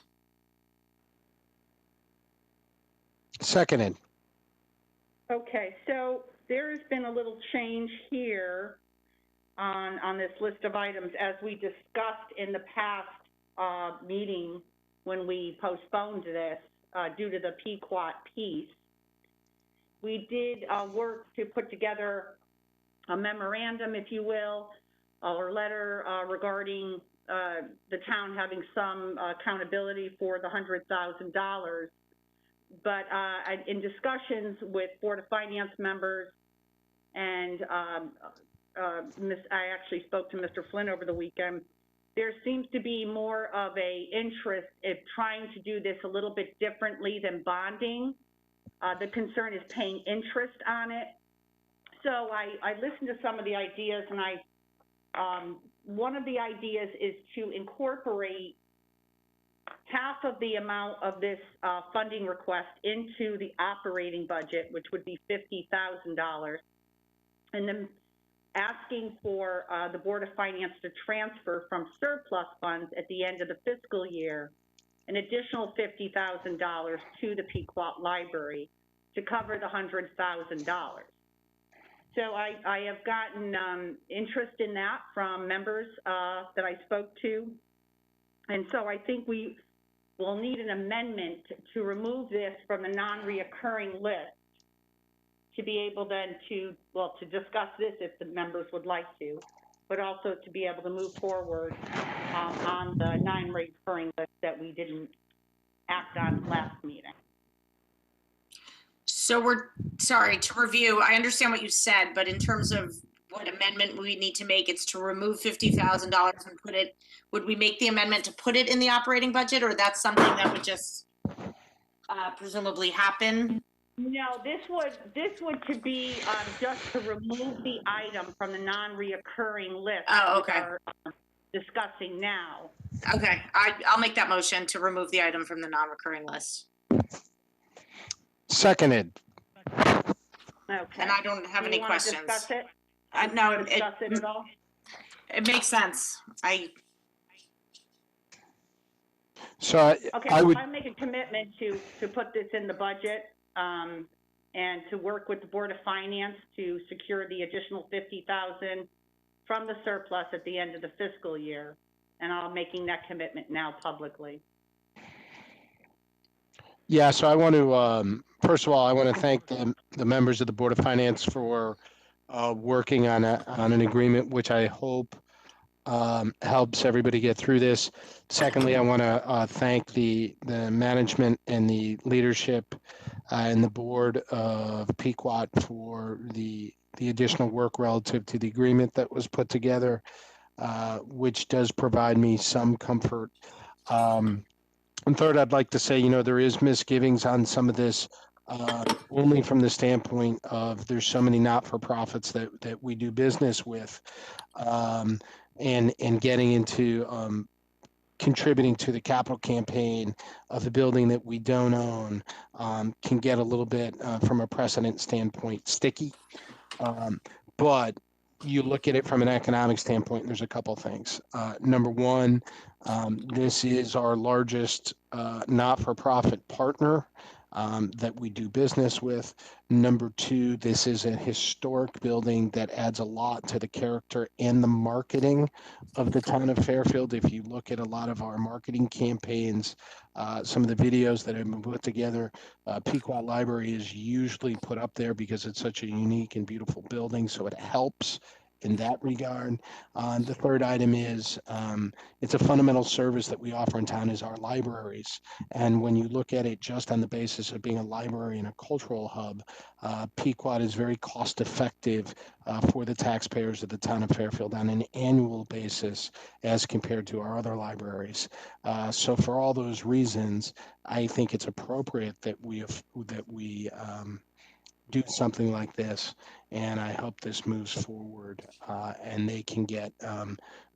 Seconded. Okay, so there has been a little change here on this list of items as we discussed in the past meeting when we postponed this due to the Pequot piece. We did work to put together a memorandum, if you will, or letter regarding the town having some accountability for the $100,000. But in discussions with Board of Finance members and I actually spoke to Mr. Flynn over the weekend, there seems to be more of a interest in trying to do this a little bit differently than bonding. The concern is paying interest on it. So I listened to some of the ideas, and one of the ideas is to incorporate half of the amount of this funding request into the operating budget, which would be $50,000, and then asking for the Board of Finance to transfer from surplus funds at the end of the fiscal year an additional $50,000 to the Pequot Library to cover the $100,000. So I have gotten interest in that from members that I spoke to. And so I think we will need an amendment to remove this from the non-reoccurring list to be able then to discuss this if the members would like to, but also to be able to move forward on the non-recurring list that we didn't act on last meeting. So sorry, to review, I understand what you said, but in terms of what amendment we need to make, it's to remove $50,000 and would we make the amendment to put it in the operating budget, or that's something that would just presumably happen? No, this would to be, just to remove the item from the non-reoccurring list. Oh, which okay. are discussing now. Okay, I'll make that motion to remove the item from the non-recurring list. Seconded. Okay. And I don't have any questions. Do you want to discuss it? No, Discuss it at all? it makes sense. So Okay, I would, I'll make a commitment to put this in the budget, and to work with the Board of Finance to secure the additional $50,000 from the surplus at the end of the fiscal year. And I'm making that commitment now publicly. yeah, so I want to, first of all, I want to thank the members of the Board of Finance for working on an agreement, which I hope helps everybody get through this. Secondly, I want to thank the management and the leadership and the board of Pequot for the additional work relative to the agreement that was put together, which does provide me some comfort. And third, I'd like to say, there is misgivings on some of this, only from the standpoint of there's so many not-for-profits that we do business with, and getting into contributing to the capital campaign of a building that we don't own can get a little bit, from a precedent standpoint, sticky. But you look at it from an economic standpoint, there's a couple things. Number one, this is our largest not-for-profit partner that we do business with. Number two, this is a historic building that adds a lot to the character and the marketing of the town of Fairfield. If you look at a lot of our marketing campaigns, some of the videos that have been put together, Pequot Library is usually put up there because it's such a unique and beautiful building, so it helps in that regard. The third item is it's a fundamental service that we offer in town is our libraries. And when you look at it just on the basis of being a library and a cultural hub, Pequot is very cost effective for the taxpayers of the town of Fairfield on an annual basis as compared to our other libraries. So for all those reasons, I think it's appropriate that we do something like this, and I hope this moves forward and they can get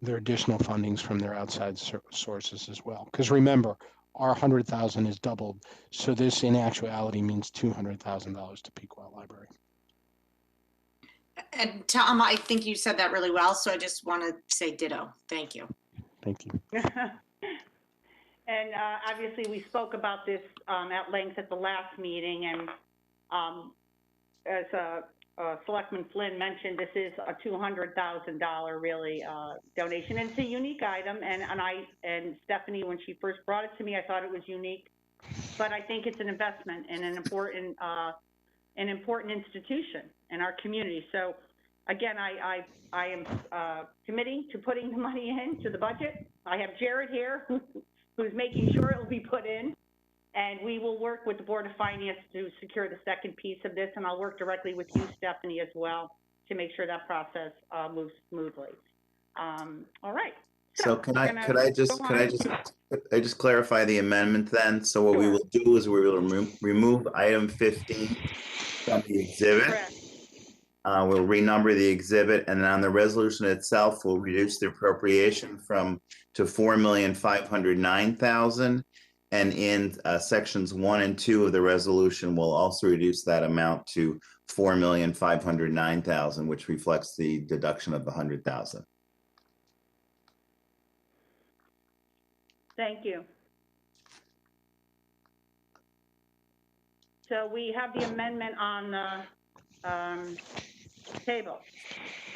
their additional fundings from their outside sources as well. Because remember, our 100,000 is doubled, so this in actuality means $200,000 to Pequot Library. And Tom, I think you said that really well, so I just want to say ditto. Thank you. Thank you. And obviously, we spoke about this at length at the last meeting, and as Selectman Flynn mentioned, this is a $200,000 really donation. And it's a unique item, and Stephanie, when she first brought it to me, I thought it was unique, but I think it's an investment in an important institution in our community. So again, I am committing to putting the money into the budget. I have Jared here who's making sure it will be put in. And we will work with the Board of Finance to secure the second piece of this, and I'll work directly with you, Stephanie, as well, to make sure that process moves smoothly. All right. So could I just clarify the amendment then? So what we will do is we will remove item 15 from the exhibit. Correct. We'll renumber the exhibit, and then on the resolution itself, we'll reduce the appropriation to $4,509,000. And in sections 1 and 2 of the resolution, we'll also reduce that amount to $4,509,000, which reflects the deduction of the $100,000. Thank you. So we have the amendment on the table.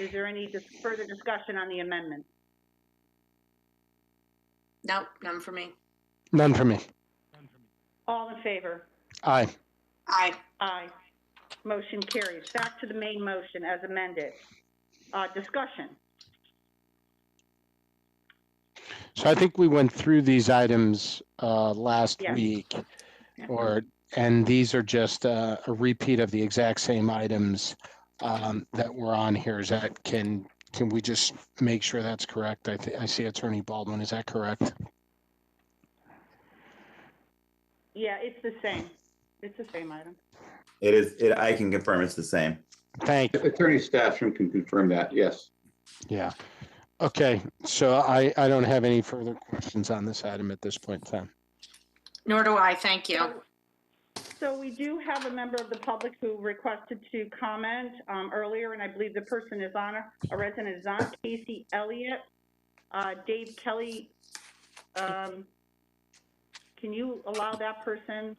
Is there any further discussion on the amendment? Nope, none for me. None for me. All in favor? Aye. Aye. Aye. Motion carries. Back to the main motion as amended. Discussion. So I think we went through these items last Yes. week, or and these are just a repeat of the exact same items that were on here. Is that, can we just make sure that's correct? I see Attorney Baldwin. Is that correct? Yeah, it's the same. It's the same item. It is, I can confirm it's the same. Thank you. Attorney Stafford can confirm that, yes. Yeah. Okay, so I don't have any further questions on this item at this point in time. Nor do I, thank you. So we do have a member of the public who requested to comment earlier, and I believe the person is on, a resident is on, Casey Elliott. Dave Kelly, can you allow that person,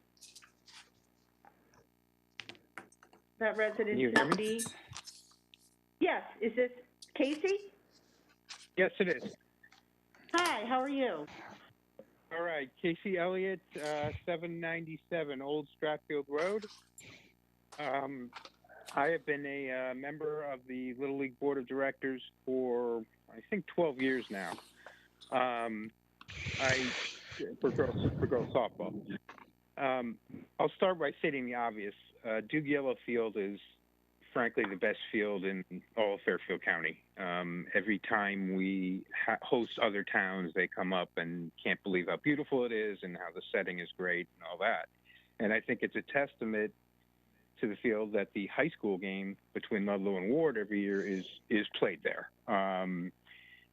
that resident Can you to hear me? speak? Yes, is this Casey? Yes, it is. Hi, how are you? All right, Casey Elliott, 797 Old Stratfield Road. I have been a member of the Little League Board of Directors for, I think, 12 years now. For girls softball. I'll start by stating the obvious. Doogie Field is, frankly, the best field in all of Fairfield County. Every time we host other towns, they come up and can't believe how beautiful it is and how the setting is great and all that. And I think it's a testament to the field that the high school game between Ludlow and Ward every year is played there.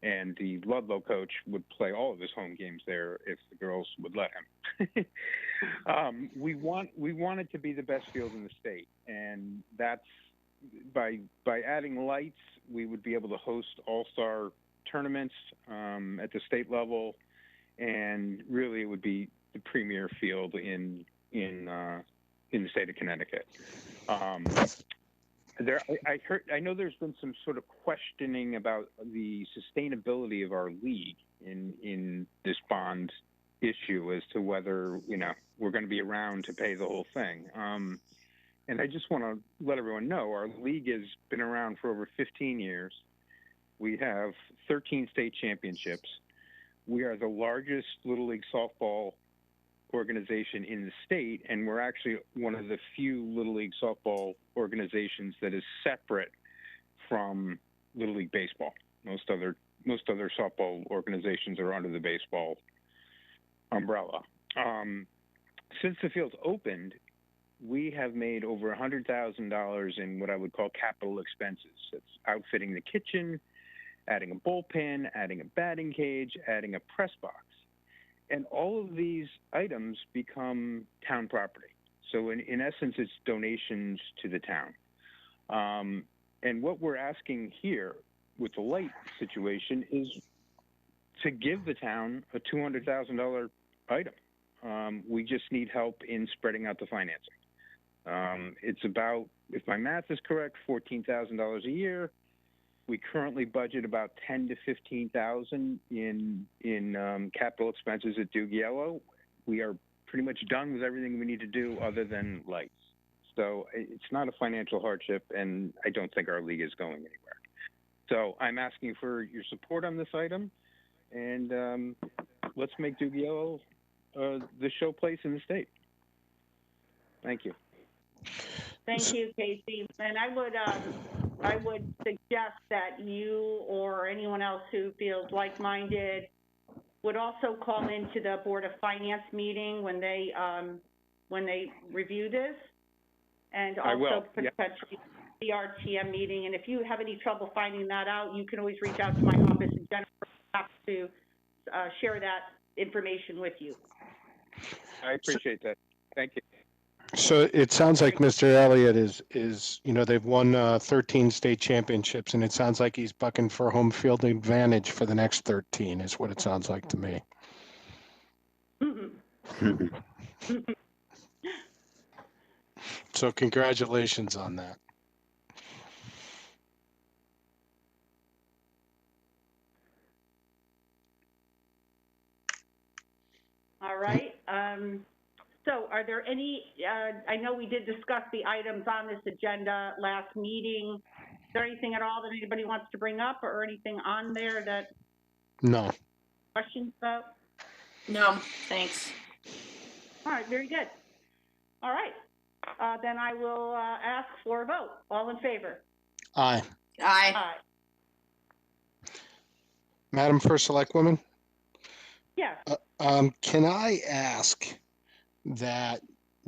And the Ludlow coach would play all of his home games there if the girls would let him. We want it to be the best field in the state, and that's by adding lights, we would be able to host all-star tournaments at the state level, and really it would be the premier field in the state of Connecticut. I know there's been some sort of questioning about the sustainability of our league in this bond issue as to whether, we're going to be around to pay the whole thing. And I just want to let everyone know our league has been around for over 15 years. We have 13 state championships. We are the largest Little League softball organization in the state, and we're actually one of the few Little League softball organizations that is separate from Little League baseball. Most other softball organizations are under the baseball umbrella. Since the field's opened, we have made over $100,000 in what I would call capital expenses. It's outfitting the kitchen, adding a bullpen, adding a batting cage, adding a press box. And all of these items become town property. So in essence, it's donations to the town. And what we're asking here with the light situation is to give the town a $200,000 item. We just need help in spreading out the financing. It's about, if my math is correct, $14,000 a year. We currently budget about $10,000 to $15,000 in capital expenses at Doogie. We are pretty much done with everything we need to do other than lights. So it's not a financial hardship, and I don't think our league is going anywhere. So I'm asking for your support on this item, and let's make Doogie the show place in the state. Thank you. Thank you, Casey. And I would suggest that you or anyone else who feels like-minded would also call into the Board of Finance meeting when they review this, and also potentially the RTM meeting. And if you have any trouble finding that out, you can always reach out to my office, and Jennifer has to share that information with you. I appreciate that. Thank you. So it sounds like Mr. Elliott is they've won 13 state championships, and it sounds like he's bucking for home field advantage for the next 13 is what it sounds like to me. So congratulations on that. All right. So are there any, I know we did discuss the items on this agenda last meeting. Is there anything at all that anybody wants to bring up, or anything on there that? No. Questions about? No, thanks. All right, very good. All right. Then I will ask for a vote. All in favor? Aye. Aye. Aye. Madam First Selectwoman, Yes. can I ask that,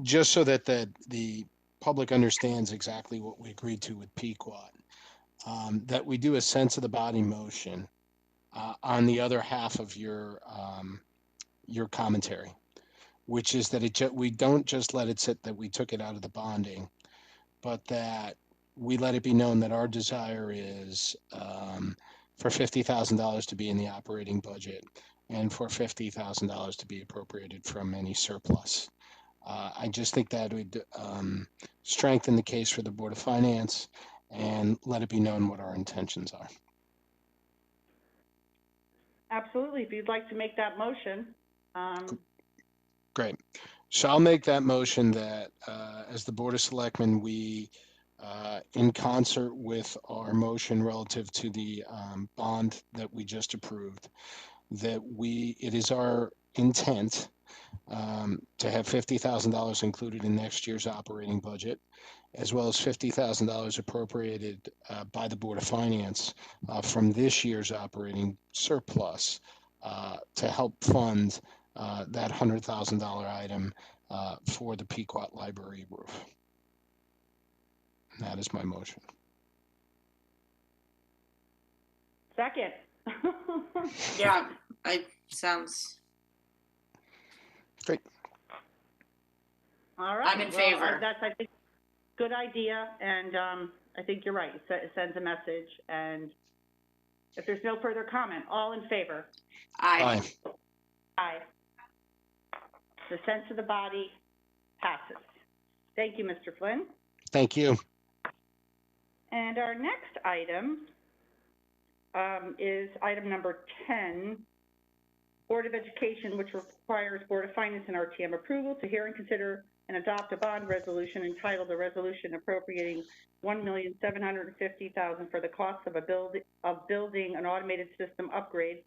just so that the public understands exactly what we agreed to with Pequot, that we do a sense of the body motion on the other half of your commentary, which is that we don't just let it sit that we took it out of the bonding, but that we let it be known that our desire is for $50,000 to be in the operating budget and for $50,000 to be appropriated from any surplus. I just think that would strengthen the case for the Board of Finance and let it be known what our intentions are. Absolutely. If you'd like to make that motion. Great. So I'll make that motion that as the Board of Selectmen, we, in concert with our motion relative to the bond that we just approved, that it is our intent to have $50,000 included in next year's operating budget, as well as $50,000 appropriated by the Board of Finance from this year's operating surplus to help fund that $100,000 item for the Pequot Library roof. And that is my motion. Second. Yeah, sounds. Great. All right. I'm in favor. That's, I think, good idea, and I think you're right. It sends a message, and if there's no further comment, all in favor? Aye. Aye. Aye. The sense of the body passes. Thank you, Mr. Flynn. Thank you. And our next item is item number 10, Board of Education, which requires Board of Finance and RTM approval to hear and consider and adopt a bond resolution entitled a resolution appropriating $1,750,000 for the cost of building an automated system upgrade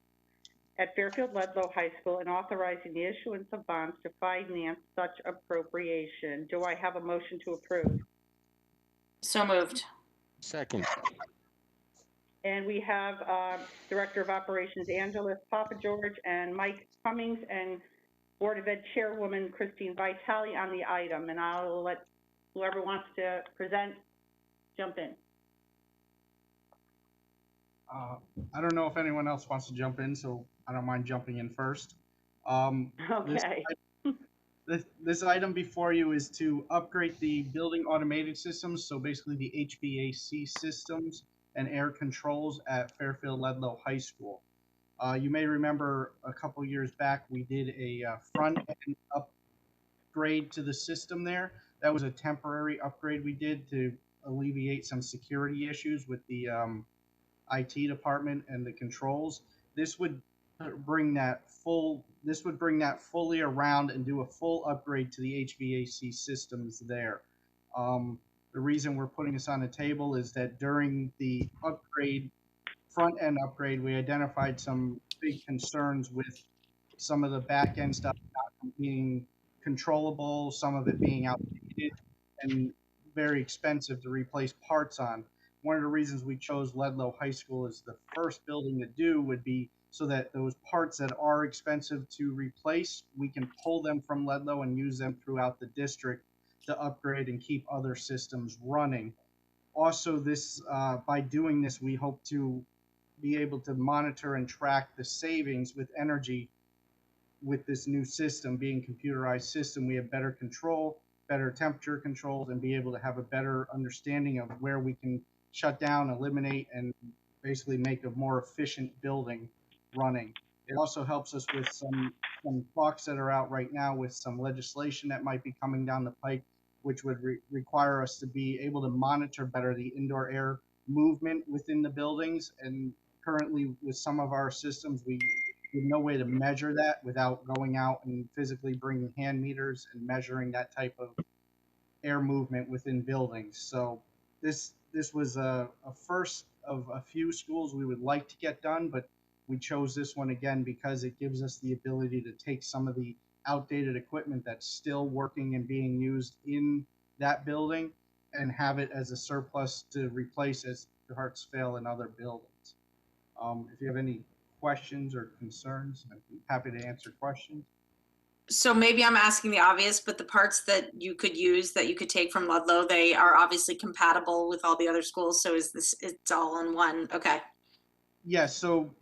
at Fairfield Ludlow High School and authorizing the issuance of bonds to finance such appropriation. Do I have a motion to approve? So moved. Second. And we have Director of Operations Angela Papageorge and Mike Cummings and Board of Ed Chairwoman Christine Vitale on the item. And I'll let whoever wants to present jump in. I don't know if anyone else wants to jump in, so I don't mind jumping in first. Okay. This item before you is to upgrade the building automated systems, so basically the HVAC systems and air controls at Fairfield Ludlow High School. You may remember a couple years back we did a front-end upgrade to the system there. That was a temporary upgrade we did to alleviate some security issues with the IT department and the controls. This would bring that fully around and do a full upgrade to the HVAC systems there. The reason we're putting this on the table is that during the front end upgrade, we identified some big concerns with some of the back end stuff not being controllable, some of it being outdated and very expensive to replace parts on. One of the reasons we chose Ludlow High School as the first building to do would be so that those parts that are expensive to replace, we can pull them from Ludlow and use them throughout the district to upgrade and keep other systems running. Also, by doing this, we hope to be able to monitor and track the savings with energy with this new system. Being a computerized system, we have better control, better temperature controls, and be able to have a better understanding of where we can shut down, eliminate, and basically make a more efficient building running. It also helps us with some talks that are out right now with some legislation that might be coming down the pike, which would require us to be able to monitor better the indoor air movement within the buildings. And currently with some of our systems, we have no way to measure that without going out and physically bringing hand meters and measuring that type of air movement within buildings. So this was a first of a few schools we would like to get done, but we chose this one again because it gives us the ability to take some of the outdated equipment that's still working and being used in that building and have it as a surplus to replace as parts fail in other buildings. If you have any questions or concerns, I'd be happy to answer questions. So maybe I'm asking the obvious, but the parts that you could use, that you could take from Ludlow, they are obviously compatible with all the other schools. So is this, it's all in one? Okay. Yes, so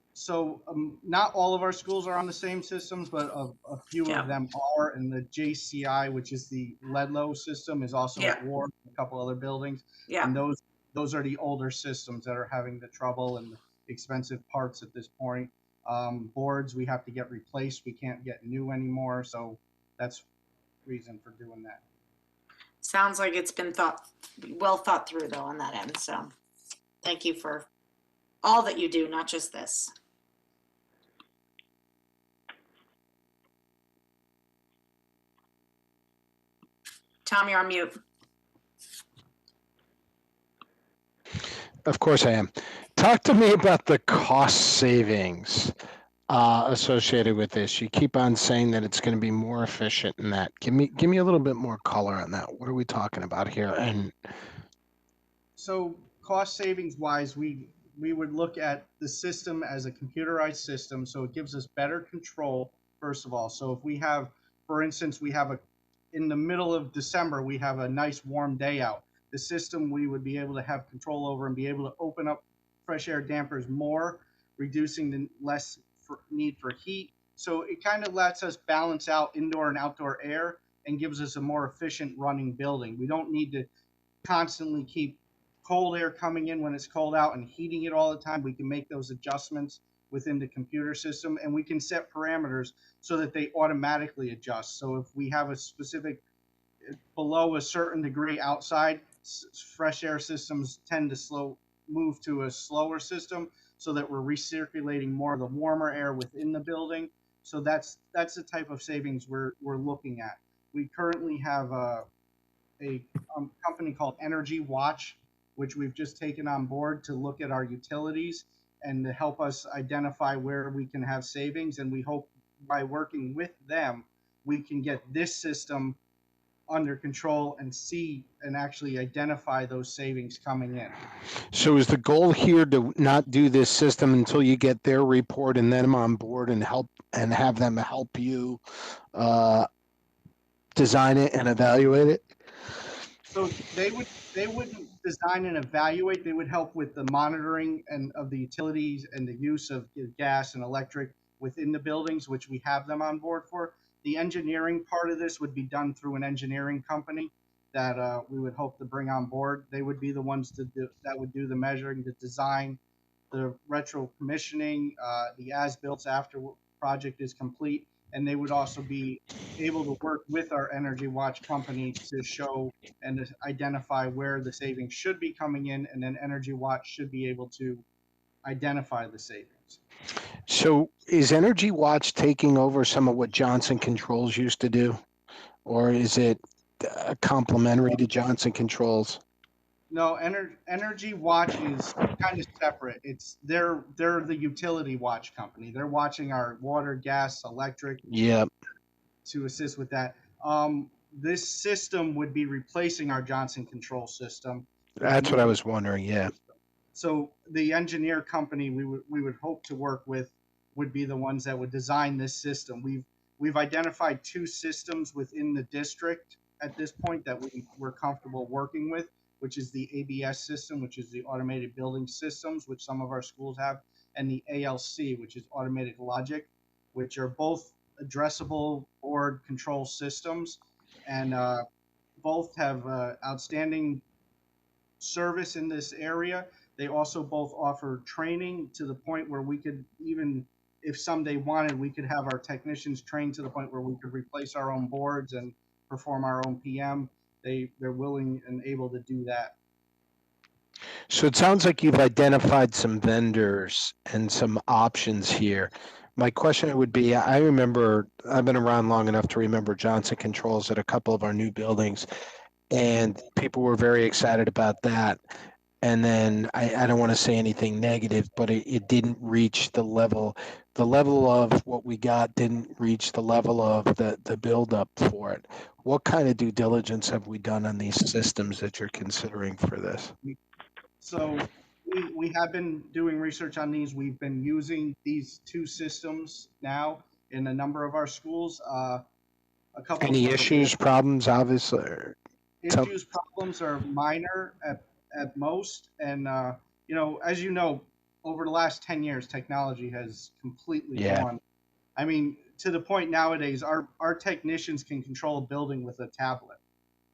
not all of our schools are on the same systems, but a few Yeah. of them are. And the JCI, which is the Ludlow system, is also Yeah. at Ward, a couple other buildings. Yeah. And those are the older systems that are having the trouble and the expensive parts at this point. Boards we have to get replaced. We can't get new anymore. So that's reason for doing that. Sounds like it's been well thought through though on that end. So thank you for all that you do, not just this. Tom, you're on mute. Of course I am. Talk to me about the cost savings associated with this. You keep on saying that it's going to be more efficient in that. Give me a little bit more color on that. What are we talking about here? And so cost savings wise, we would look at the system as a computerized system, so it gives us better control, first of all. So if we have, for instance, in the middle of December, we have a nice warm day out. The system we would be able to have control over and be able to open up fresh air dampers more, reducing the less need for heat. So it kind of lets us balance out indoor and outdoor air and gives us a more efficient running building. We don't need to constantly keep cold air coming in when it's cold out and heating it all the time. We can make those adjustments within the computer system, and we can set parameters so that they automatically adjust. So if we have a specific below a certain degree outside, fresh air systems tend to move to a slower system so that we're recirculating more of the warmer air within the building. So that's the type of savings we're looking at. We currently have a company called Energy Watch, which we've just taken on board to look at our utilities and to help us identify where we can have savings. And we hope by working with them, we can get this system under control and see and actually identify those savings coming in. so is the goal here to not do this system until you get their report and then I'm on board and have them help you design it and evaluate it? So they wouldn't design and evaluate. They would help with the monitoring and of the utilities and the use of gas and electric within the buildings, which we have them on board for. The engineering part of this would be done through an engineering company that we would hope to bring on board. They would be the ones that would do the measuring, the design, the retro commissioning, the as-built after project is complete, and they would also be able to work with our Energy Watch company to show and to identify where the savings should be coming in, and then Energy Watch should be able to identify the savings. So is Energy Watch taking over some of what Johnson Controls used to do? Or is it complementary to Johnson Controls? No, Energy Watch is kind of separate. They're the utility watch company. They're watching our water, gas, electric. Yep. To assist with that. This system would be replacing our Johnson Control system. That's what I was wondering. Yeah. So the engineer company we would hope to work with would be the ones that would design this system. We've identified two systems within the district at this point that we're comfortable working with, which is the ABS system, which is the automated building systems, which some of our schools have, and the ALC, which is automated logic, which are both addressable board control systems, and both have outstanding service in this area. They also both offer training to the point where we could, even if someday wanted, we could have our technicians trained to the point where we could replace our own boards and perform our own PM. They're willing and able to do that. So it sounds like you've identified some vendors and some options here. My question would be, I remember, I've been around long enough to remember Johnson Controls at a couple of our new buildings, and people were very excited about that. And then I don't want to say anything negative, but it didn't reach the level the level of what we got didn't reach the level of the buildup for it. What kind of due diligence have we done on these systems that you're considering for this? So we have been doing research on these. We've been using these two systems now in a number of our schools. A couple of Any them issues, problems, obviously? issues, problems are minor at most. And, as you know, over the last 10 years, technology has completely Yeah. gone. I mean, to the point nowadays, our technicians can control a building with a tablet.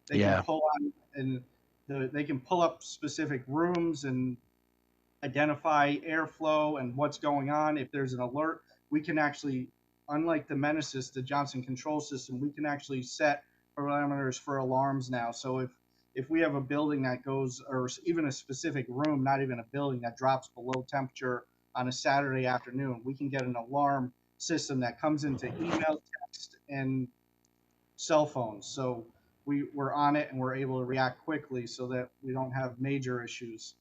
They Yeah. can pull on and they can pull up specific rooms and identify airflow and what's going on. If there's an alert, we can actually, unlike the Menesis, the Johnson control system, we can actually set parameters for alarms now. So if we have a building that goes, or even a specific room, not even a building, that drops below temperature on a Saturday afternoon, we can get an alarm system that comes into email, text, and cell phones. So we're on it and we're able to react quickly so that we don't have major issues.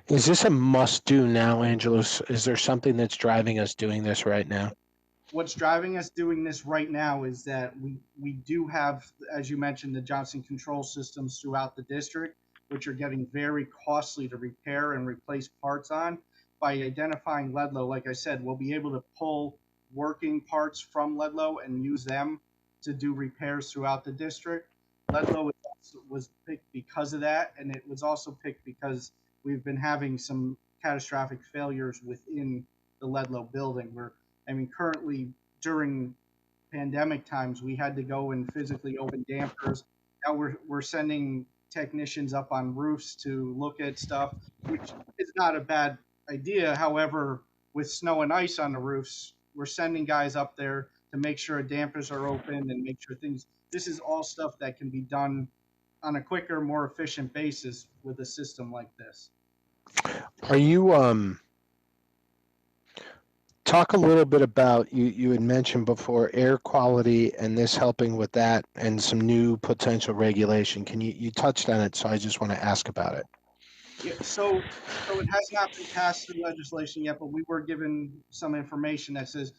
Is this a must do now, Angelos? Is there something that's driving us doing this right now? What's driving us doing this right now is that we do have, as you mentioned, the Johnson control systems throughout the district, which are getting very costly to repair and replace parts on. By identifying Ledlow, like I said, we'll be able to pull working parts from Ledlow and use them to do repairs throughout the district. Ledlow was picked because of that, and it was also picked because we've been having some catastrophic failures within the Ledlow building. Currently during pandemic times, we had to go and physically open dampers. Now we're sending technicians up on roofs to look at stuff, which is not a bad idea. However, with snow and ice on the roofs, we're sending guys up there to make sure dampers are open and make sure things. This is all stuff that can be done on a quicker, more efficient basis with a system like this. Are you talk a little bit about you had mentioned before air quality and this helping with that and some new potential regulation. Can you touched on it, so I just want to ask about it. Yeah, so it has not been passed through legislation yet, but we were given some information that says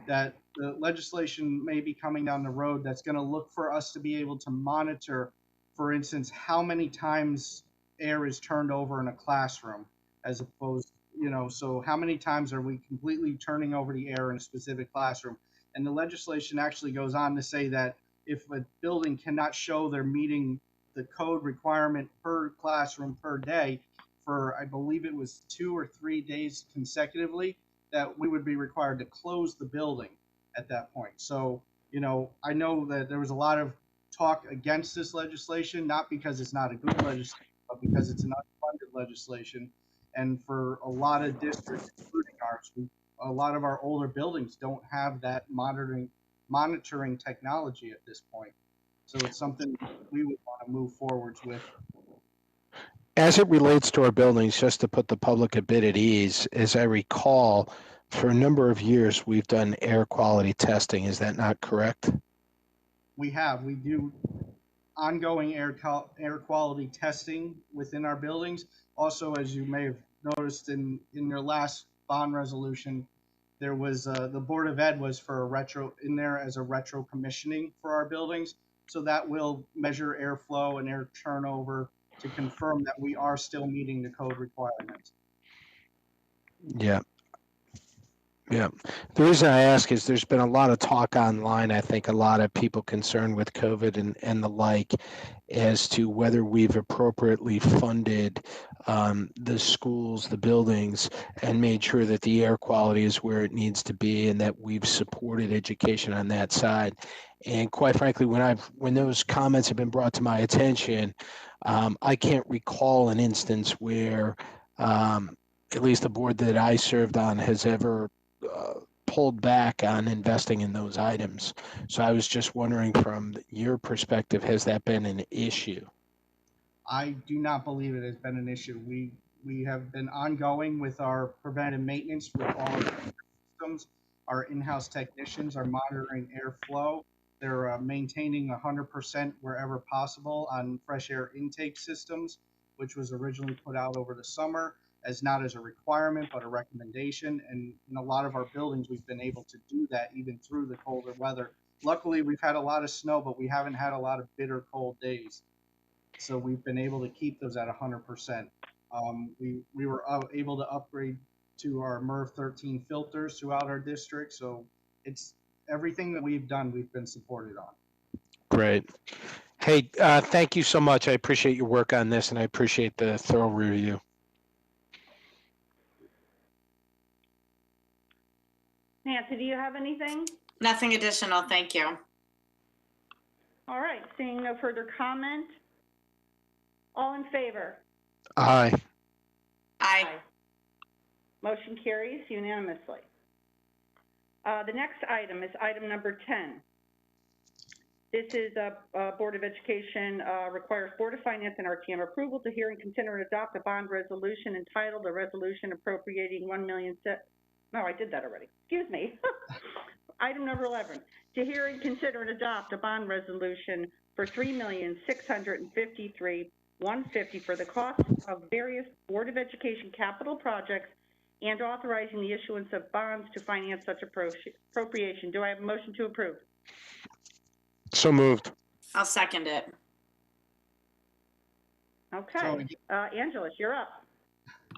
that the legislation may be coming down the road that's going to look for us to be able to monitor, for instance, how many times air is turned over in a classroom, as opposed, so how many times are we completely turning over the air in a specific classroom? And the legislation actually goes on to say that if a building cannot show they're meeting the code requirement per classroom per day for, I believe it was 2 or 3 days consecutively, that we would be required to close the building at that point. So, I know that there was a lot of talk against this legislation, not because it's not a good legislation, but because it's an unfunded legislation. And for a lot of districts, including ours, a lot of our older buildings don't have that monitoring technology at this point. So it's something we would want to move forwards with. As it relates to our buildings, just to put the public a bit at ease, as I recall, for a number of years we've done air quality testing. Is that not correct? We do ongoing air quality testing within our buildings. Also, as you may have noticed in your last bond resolution, there was the Board of Ed was for a retro in there as a retro commissioning for our buildings. So that will measure airflow and air turnover to confirm that we are still meeting the code requirements. Yeah. Yeah. The reason I ask is there's been a lot of talk online. I think a lot of people concerned with COVID and the like as to whether we've appropriately funded the schools, the buildings, and made sure that the air quality is where it needs to be and that we've supported education on that side. And quite frankly, when those comments have been brought to my attention, I can't recall an instance where at least the board that I served on has ever pulled back on investing in those items. So I was just wondering, from your perspective, has that been an issue? I do not believe it has been an issue. We have been ongoing with our preventive maintenance with all of our systems. Our in-house technicians are monitoring airflow. They're maintaining 100% wherever possible on fresh air intake systems, which was originally put out over the summer. as not as a requirement, but a recommendation. And in a lot of our buildings, we've been able to do that even through the colder weather. Luckily, we've had a lot of snow, but we haven't had a lot of bitter cold days. So we've been able to keep those at 100%. We were able to upgrade to our MERV 13 filters throughout our district. So it's everything that we've done, we've been supported on. Great. Hey, thank you so much. I appreciate your work on this, and I appreciate the thorough review. Nancy, do you have anything? Nothing additional, thank you. All right, seeing no further comment. All in favor? Aye. Aye. Motion carries unanimously. The next item is item number 10. This is Board of Education requires Board of Finance and RTM approval to hear and consider and adopt a bond resolution entitled a resolution appropriating $1 million. No, I did that already. Excuse me. Item number 11, to hear and consider and adopt a bond resolution for $3,653,150 for the cost of various Board of Education capital projects and authorizing the issuance of bonds to finance such appropriation. Do I have a motion to approve? So moved. I'll second it. Okay. Angeles, you're up.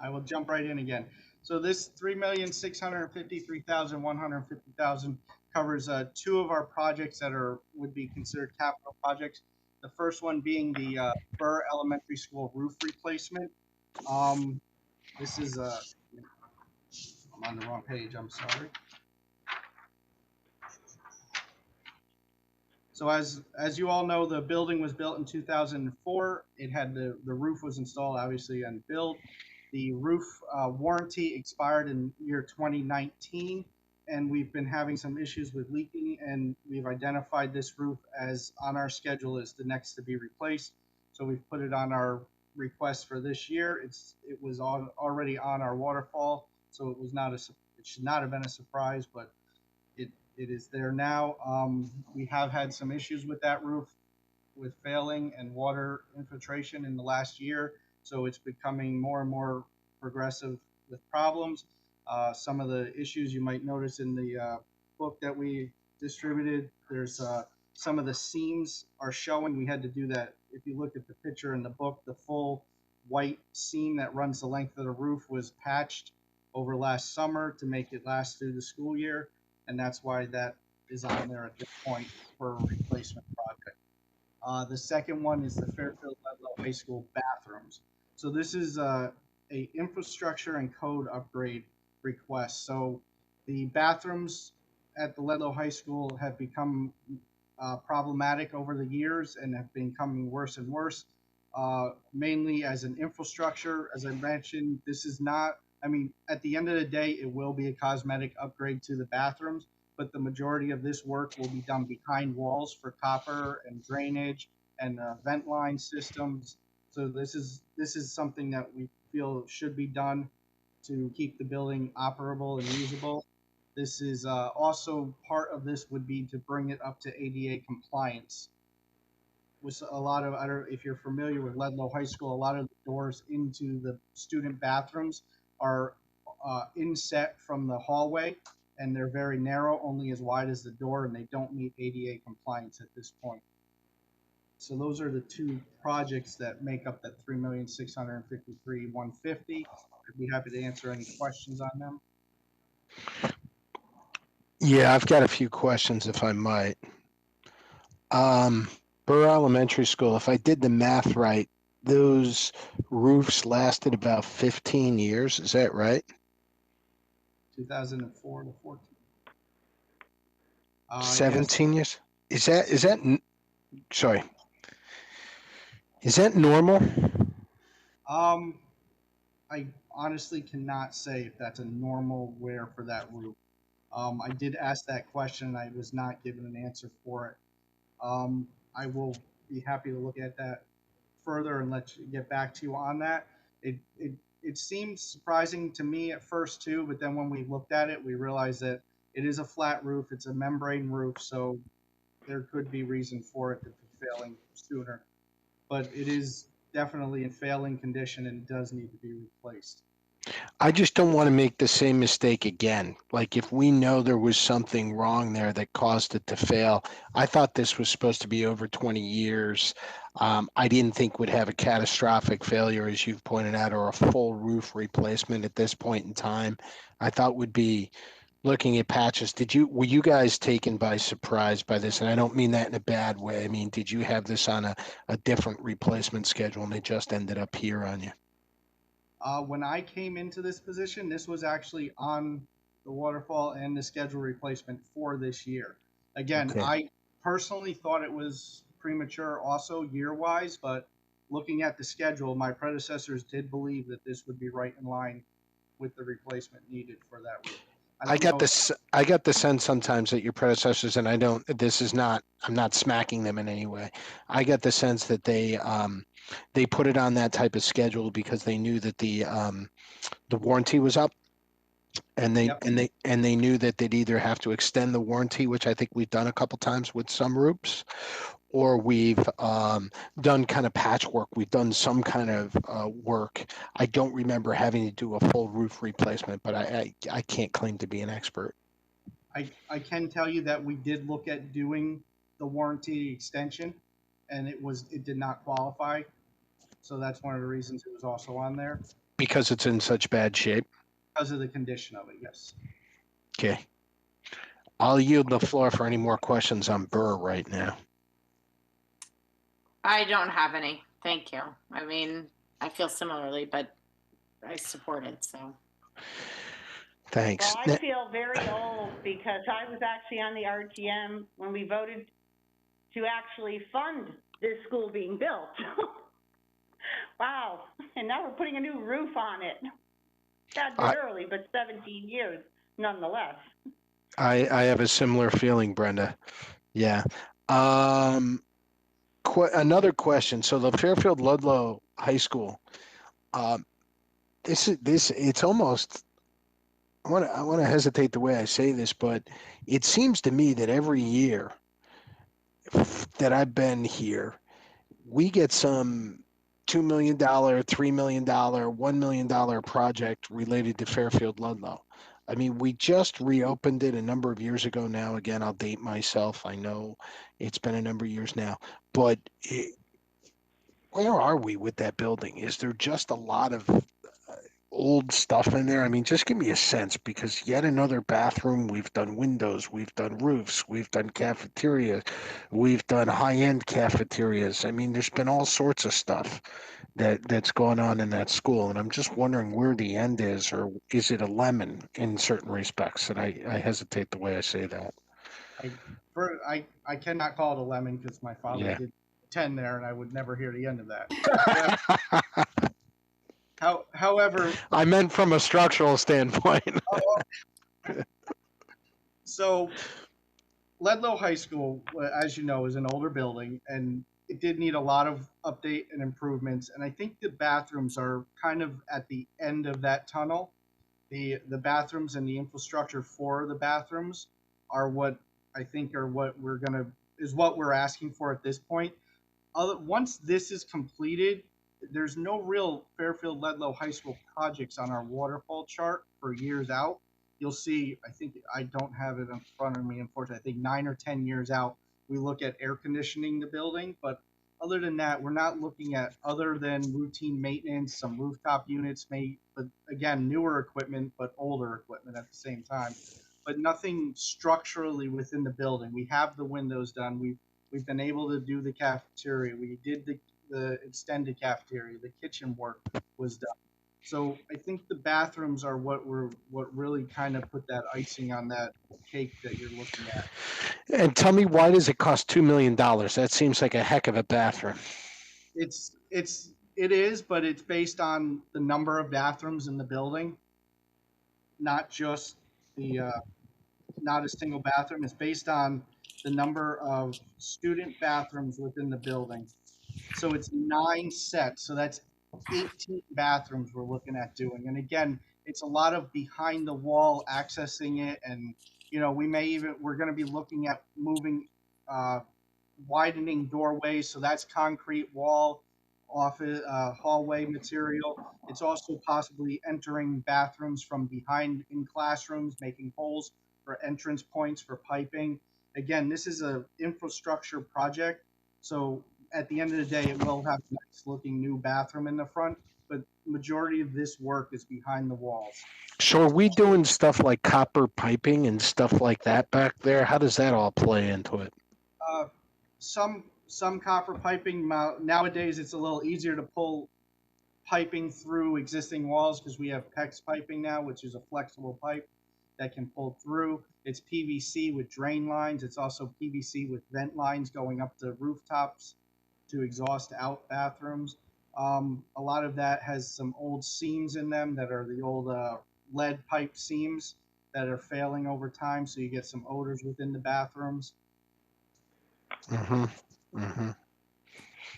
I will jump right in again. So this $3,653,150 covers two of our projects that would be considered capital projects. The first one being the Burr Elementary School roof replacement. This is I'm on the wrong page. I'm sorry. So as you all know, the building was built in 2004. It had the roof was installed obviously and built. The roof warranty expired in year 2019, and we've been having some issues with leaking, and we've identified this roof as on our schedule as the next to be replaced. So we've put it on our request for this year. It was already on our waterfall, so it should not have been a surprise, but it is there now. We have had some issues with that roof with failing and water infiltration in the last year. So it's becoming more and more progressive with problems. Some of the issues you might notice in the book that we distributed, there's some of the seams are showing. We had to do that. If you look at the picture in the book, the full white seam that runs the length of the roof was patched over last summer to make it last through the school year. And that's why that is on there at this point for a replacement project. The second one is the Fairfield Ludlow High School bathrooms. So this is a infrastructure and code upgrade request. So the bathrooms at the Ludlow High School have become problematic over the years and have been becoming worse and worse, mainly as an infrastructure. As I mentioned, this is not, I mean, at the end of the day, it will be a cosmetic upgrade to the bathrooms, but the majority of this work will be done behind walls for copper and drainage and vent line systems. So this is something that we feel should be done to keep the building operable and usable. This is also part of this would be to bring it up to ADA compliance. With a lot of, I don't, if you're familiar with Ludlow High School, a lot of the doors into the student bathrooms are inset from the hallway, and they're very narrow, only as wide as the door, and they don't meet ADA compliance at this point. So those are the two projects that make up that $3,653,150. I'd be happy to answer any questions on them. Yeah, I've got a few questions if I might. Burr Elementary School, if I did the math right, those roofs lasted about 15 years. Is that right? 2004 to 14. 17 yes. years? Sorry. Is that normal? I honestly cannot say if that's a normal wear for that roof. I did ask that question. I was not given an answer for it. I will be happy to look at that further and let you get back to you on that. It seemed surprising to me at first too, but then when we looked at it, we realized that it is a flat roof. It's a membrane roof, so there could be reason for it to be failing sooner. But it is definitely in failing condition and it does need to be replaced. I just don't want to make the same mistake again. Like if we know there was something wrong there that caused it to fail, I thought this was supposed to be over 20 years. I didn't think would have a catastrophic failure, as you've pointed out, or a full roof replacement at this point in time. I thought would be looking at patches. Were you guys taken by surprise by this? And I don't mean that in a bad way. I mean, did you have this on a different replacement schedule and it just ended up here on you? When I came into this position, this was actually on the waterfall and the schedule replacement for this year. Again, Okay. I personally thought it was premature also year-wise, but looking at the schedule, my predecessors did believe that this would be right in line with the replacement needed for that roof. I got this. I got the sense sometimes that your predecessors, and I don't. This is not. I'm not smacking them in any way. I got the sense that they put it on that type of schedule because they knew that the warranty was up, and Yep. they knew that they'd either have to extend the warranty, which I think we've done a couple times with some roofs, or we've done kind of patchwork. We've done some kind of work. I don't remember having to do a full roof replacement, but I can't claim to be an expert. I can tell you that we did look at doing the warranty extension, and it did not qualify. So that's one of the reasons it was also on there, Because it's in such bad shape. because of the condition of it, yes. Okay. I'll yield the floor for any more questions on Burr right now. I don't have any. Thank you. I mean, I feel similarly, but I support it, so. Thanks. Well, I feel very old because I was actually on the RTM when we voted to actually fund this school being built. Wow, and now we're putting a new roof on it. Got it early, but 17 years nonetheless. I have a similar feeling, Brenda. Yeah. Another question. So the Fairfield Ludlow High School, it's almost, I want to hesitate the way I say this, but it seems to me that every year that I've been here, we get some $2 million, $3 million, $1 million project related to Fairfield Ludlow. I mean, we just reopened it a number of years ago now. Again, I'll date myself. I know it's been a number of years now, but where are we with that building? Is there just a lot of old stuff in there? I mean, just give me a sense, because yet another bathroom, we've done windows, we've done roofs, we've done cafeterias, we've done high-end cafeterias. I mean, there's been all sorts of stuff that's going on in that school, and I'm just wondering where the end is, or is it a lemon in certain respects? And I hesitate the way I say that. I cannot call it a lemon because my father Yeah. did attend there, and I would never hear the end of that. However, I meant from a structural standpoint. so Ludlow High School, as you know, is an older building, and it did need a lot of update and improvements. And I think the bathrooms are kind of at the end of that tunnel. The bathrooms and the infrastructure for the bathrooms are what I think are what we're asking for at this point. Once this is completed, there's no real Fairfield Ludlow High School projects on our waterfall chart for years out. You'll see, I think, I don't have it in front of me, unfortunately, I think 9 or 10 years out, we look at air conditioning the building. But other than that, we're not looking at other than routine maintenance, some rooftop units, but again, newer equipment, but older equipment at the same time. But nothing structurally within the building. We have the windows done. We've been able to do the cafeteria. We did the extended cafeteria. The kitchen work was done. So I think the bathrooms are what really kind of put that icing on that cake that you're looking at. And tell me, why does it cost $2 million? That seems like a heck of a bathroom. It is, but it's based on the number of bathrooms in the building, not just not a single bathroom. It's based on the number of student bathrooms within the building. So it's 9 sets. So that's 18 bathrooms we're looking at doing. And again, it's a lot of behind the wall accessing it. And, we're going to be looking at moving, widening doorways. So that's concrete wall. office, hallway material. It's also possibly entering bathrooms from behind in classrooms, making holes for entrance points for piping. Again, this is a infrastructure project, so at the end of the day, it will have a nice looking new bathroom in the front, but majority of this work is behind the walls. So are we doing stuff like copper piping and stuff like that back there? How does that all play into it? Uh, some copper piping, nowadays it's a little easier to pull piping through existing walls because we have PEX piping now, which is a flexible pipe that can pull through. It's PVC with drain lines. It's also PVC with vent lines going up to rooftops to exhaust out bathrooms. A lot of that has some old seams in them that are the old lead pipe seams that are failing over time, so you get some odors within the bathrooms. Mm-hmm. Mm-hmm.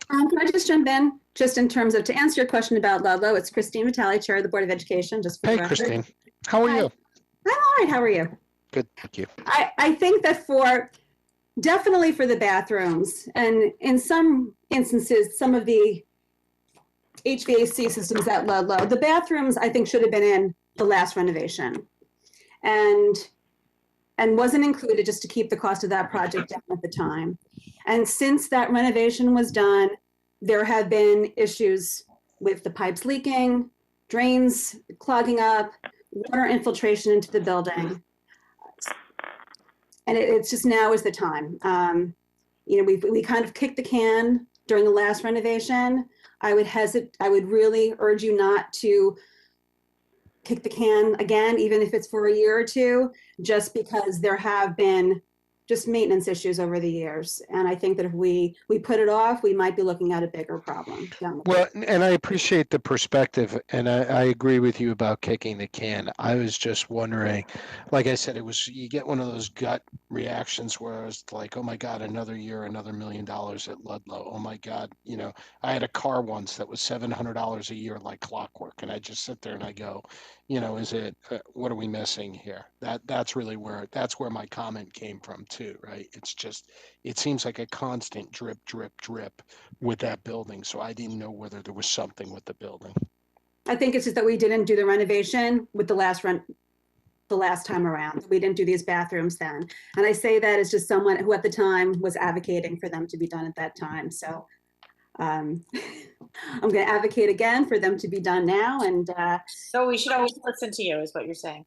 Can I just jump in, just in terms of, to answer your question about Ludlow, it's Christine Vitale, Chair of the Board of Education, just for the Hey, record. Christine. How are Hi. you? I'm all right, how are you? Good, thank you. I think that definitely for the bathrooms, and in some instances, some of the HVAC systems at Ludlow, the bathrooms, I think, should have been in the last renovation. And wasn't included just to keep the cost of that project down at the time. And since that renovation was done, there have been issues with the pipes leaking, drains clogging up, water infiltration into the building. And it's just now is the time. We kind of kicked the can during the last renovation. I would really urge you not to kick the can again, even if it's for a year or two, just because there have been just maintenance issues over the years. And I think that if we put it off, we might be looking at a bigger problem down the road. Well, and I appreciate the perspective, and I agree with you about kicking the can. I was just wondering, like I said, you get one of those gut reactions where it's like, oh my God, another year, another $1 million at Ludlow. Oh my God, I had a car once that was $700 a year like clockwork, and I just sit there and I go, what are we missing here? That's really where my comment came from too, right? It seems like a constant drip, drip, drip with that building. So I didn't know whether there was something with the building. I think it's just that we didn't do the renovation with the last time around. We didn't do these bathrooms then. And I say that as just someone who at the time was advocating for them to be done at that time. So I'm going to advocate again for them to be done now. And So we should always listen to you, is what you're saying.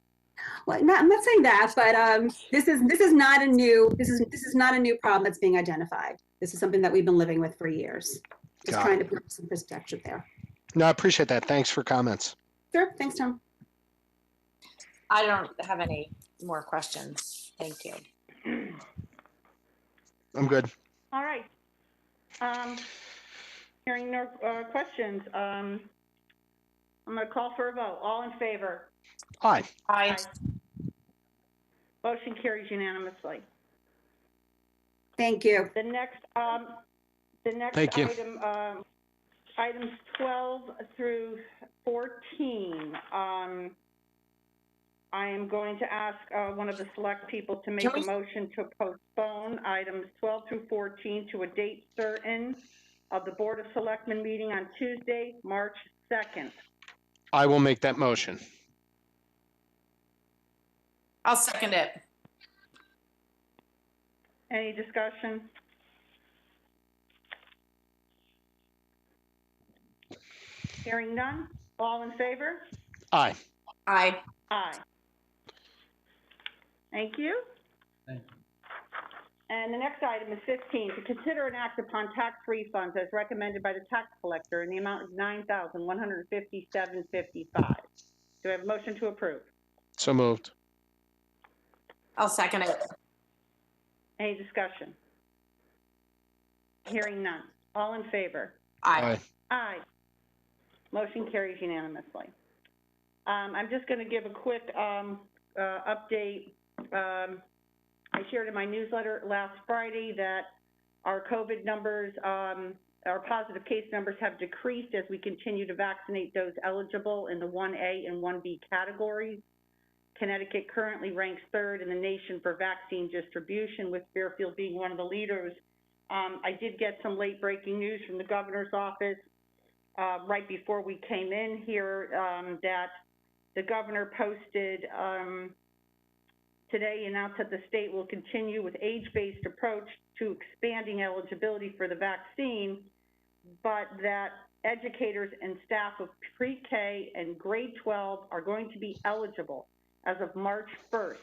well, I'm not saying that, but this is not a new problem that's being identified. This is something that we've been living with for years. Just trying to put some perspective there. No, I appreciate that. Thanks for comments. Sure. Thanks, Tom. I don't have any more questions. Thank you. I'm good. All right. Hearing no questions, I'm going to call for a vote. All in favor? Aye. Aye. Motion carries unanimously. Thank you. The next Thank you. item, items 12 through 14. I am going to ask one of the select people to make a motion to postpone items 12 through 14 to a date certain of the Board of Selectmen meeting on Tuesday, March 2nd. I will make that motion. I'll second it. Any discussion? Hearing none. All in favor? Aye. Aye. Aye. Thank you. Thank you. And the next item is 15, to consider and act upon tax refunds as recommended by the tax collector in the amount of $9,157.55. Do I have a motion to approve? So moved. I'll second it. Any discussion? Hearing none. All in favor? Aye. Aye. Motion carries unanimously. I'm just going to give a quick update. I shared in my newsletter last Friday that our COVID numbers, our positive case numbers have decreased as we continue to vaccinate those eligible in the 1A and 1B categories. Connecticut currently ranks 3rd in the nation for vaccine distribution, with Fairfield being one of the leaders. I did get some late breaking news from the governor's office right before we came in here, that the governor posted today, announced that the state will continue with age-based approach to expanding eligibility for the vaccine, but that educators and staff of pre-K and grade 12 are going to be eligible as of March 1st,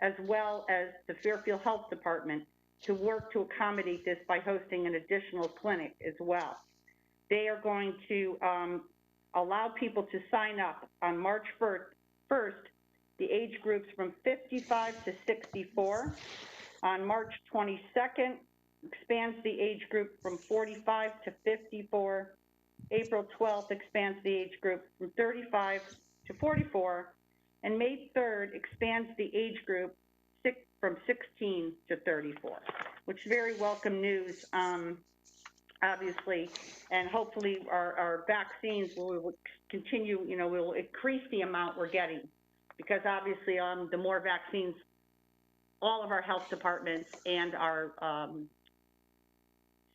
as well as the Fairfield Health Department, to work to accommodate this by hosting an additional clinic as well. They are going to allow people to sign up on March 1st, the age groups from 55 to 64. On March 22nd, expands the age group from 45 to 54. April 12th expands the age group from 35 to 44. And May 3rd expands the age group from 16 to 34, which is very welcome news, obviously. And hopefully our vaccines will continue, will increase the amount we're getting, because obviously the more vaccines all of our health departments and our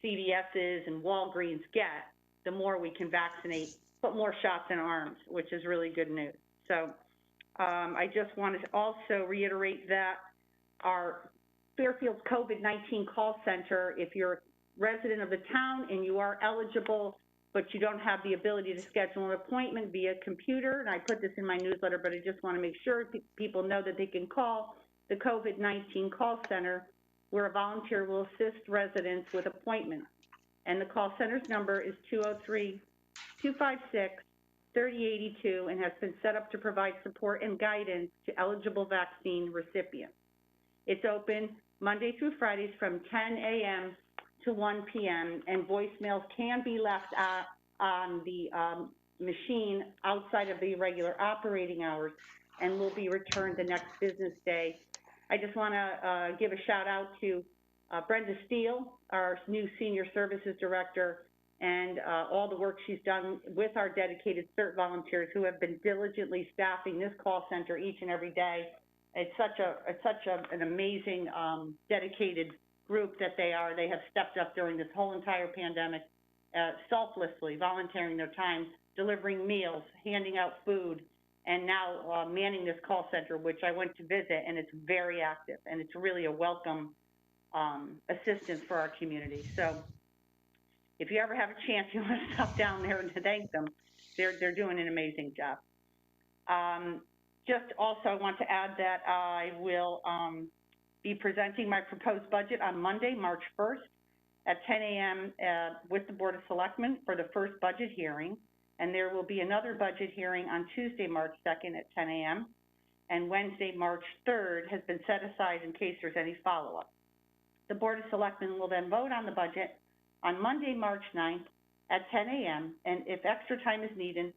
CVS's and Walgreens get, the more we can vaccinate, put more shots in arms, which is really good news. So I just wanted to also reiterate that our Fairfield's COVID-19 call center, if you're a resident of the town and you are eligible, but you don't have the ability to schedule an appointment via computer, and I put this in my newsletter, but I just want to make sure people know that they can call the COVID-19 call center, where a volunteer will assist residents with appointments. And the call center's number is 203-256-3082 and has been set up to provide support and guidance to eligible vaccine recipients. It's open Monday through Fridays from 10 a.m. to 1 p.m. and voicemails can be left on the machine outside of the regular operating hours and will be returned the next business day. I just want to give a shout out to Brenda Steele, our new Senior Services Director, and all the work she's done with our dedicated CERT volunteers who have been diligently staffing this call center each and every day. It's such an amazing, dedicated group that they are. They have stepped up during this whole entire pandemic, selflessly volunteering their time, delivering meals, handing out food, and now manning this call center, which I went to visit, and it's very active, and it's really a welcome assistance for our community. So if you ever have a chance, you want to stop down there and thank them. They're doing an amazing job. Just also, I want to add that I will be presenting my proposed budget on Monday, March 1st at 10 a.m. With the Board of Selectmen for the first budget hearing. And there will be another budget hearing on Tuesday, March 2nd at 10 a.m. And Wednesday, March 3rd has been set aside in case there's any follow-up. The Board of Selectmen will then vote on the budget on Monday, March 9th at 10 a.m. And if extra time is needed,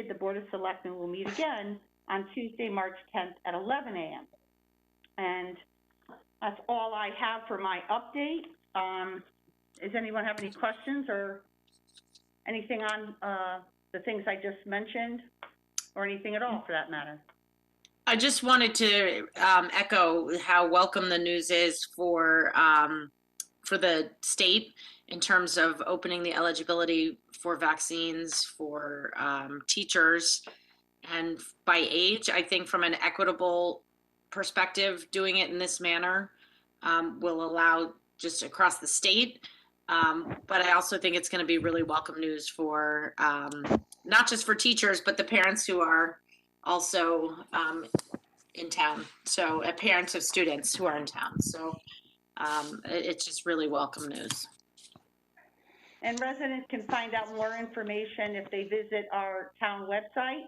the Board of Selectmen will meet again on Tuesday, March 10th at 11 a.m. And that's all I have for my update. Does anyone have any questions or anything on the things I just mentioned, or anything at all for that matter? I just wanted to echo how welcome the news is for the state in terms of opening the eligibility for vaccines for teachers. And by age, I think from an equitable perspective, doing it in this manner will allow just across the state. But I also think it's going to be really welcome news for not just for teachers, but the parents who are also in town. So parents of students who are in town. So it's just really welcome news. And residents can find out more information if they visit our town website.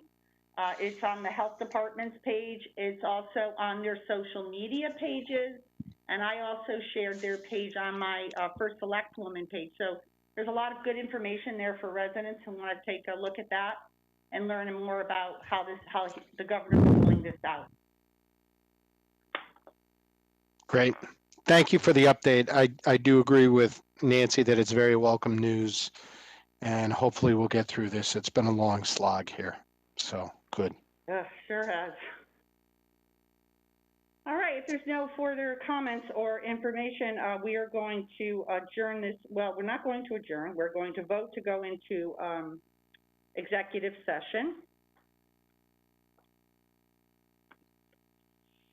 It's on the health department's page. It's also on their social media pages. And I also shared their page on my First Select Woman page. So there's a lot of good information there for residents who want to take a look at that and learn more about how the governor is rolling this out. Great. Thank you for the update. I do agree with Nancy that it's very welcome news, and hopefully we'll get through this. It's been a long slog here. So good. Yeah, sure has. All right, if there's no further comments or information, we are going to adjourn this. Well, we're not going to adjourn. We're going to vote to go into executive session.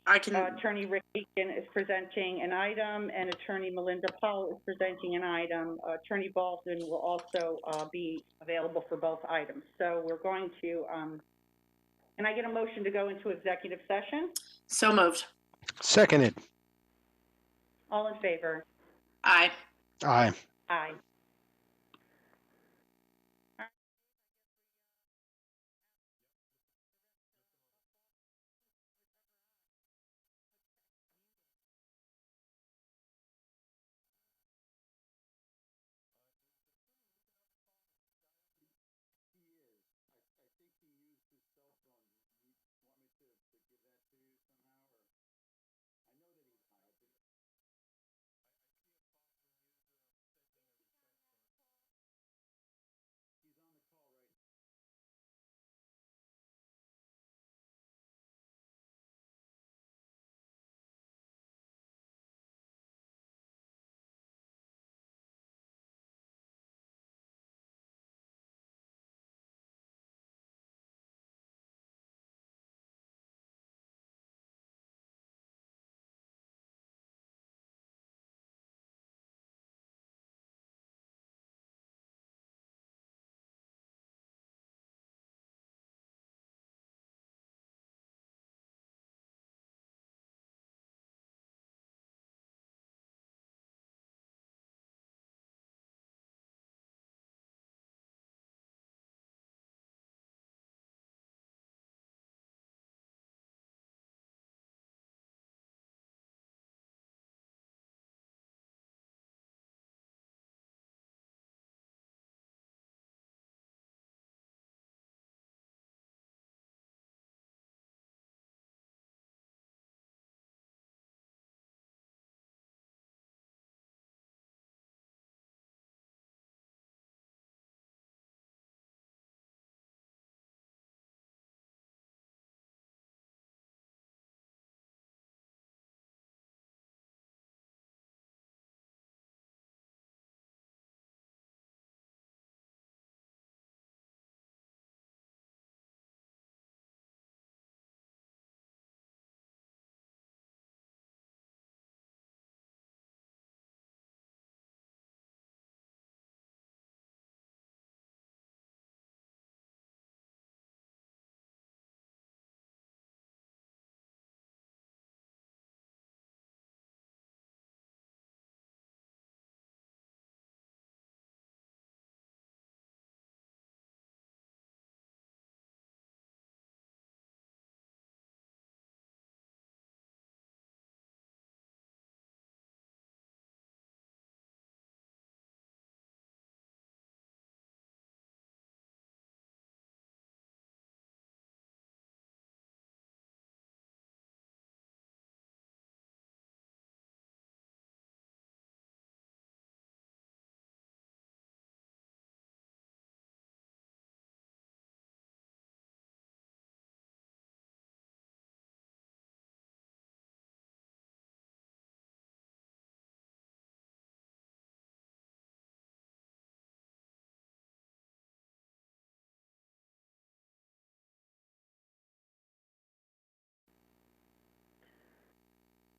I can, Attorney Rick Eakin is presenting an item, and Attorney Melinda Powell is presenting an item. Attorney Baldwin will also be available for both items. So we're going to, can I get a motion to go into executive session? so moved. Seconded. All in favor? Aye. Aye. Aye.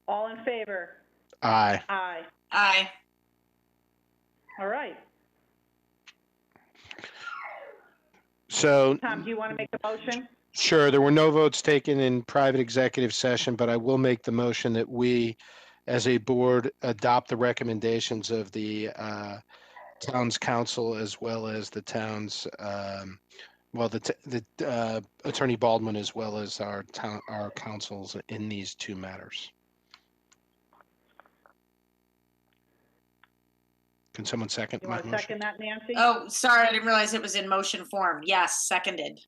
All in favor? Aye. Aye. Aye. All right. So, Tom, do you want to make a motion? sure, there were no votes taken in private executive session, but I will make the motion that we, as a board, adopt the recommendations of the town's council as well as the town's, Attorney Baldwin as well as our councils in these two matters. Can someone second You my want to motion? second that, Nancy? Oh, sorry, I didn't realize it was in motion form. Yes, seconded.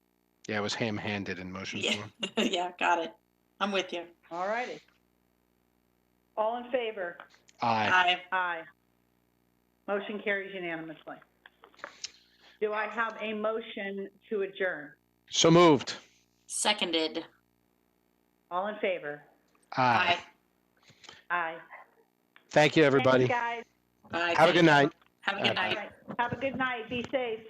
Yeah, it was ham-handed in motion Yeah. form. Yeah, got it. I'm with you. All righty. All in favor? Aye. Aye. Aye. Motion carries unanimously. Do I have a motion to adjourn? So moved. Seconded. All in favor? Aye. Aye. Thank you, Thanks, everybody. guys. Bye. Have a good night. Have a good Bye. night. All right. Have a good night. Be safe.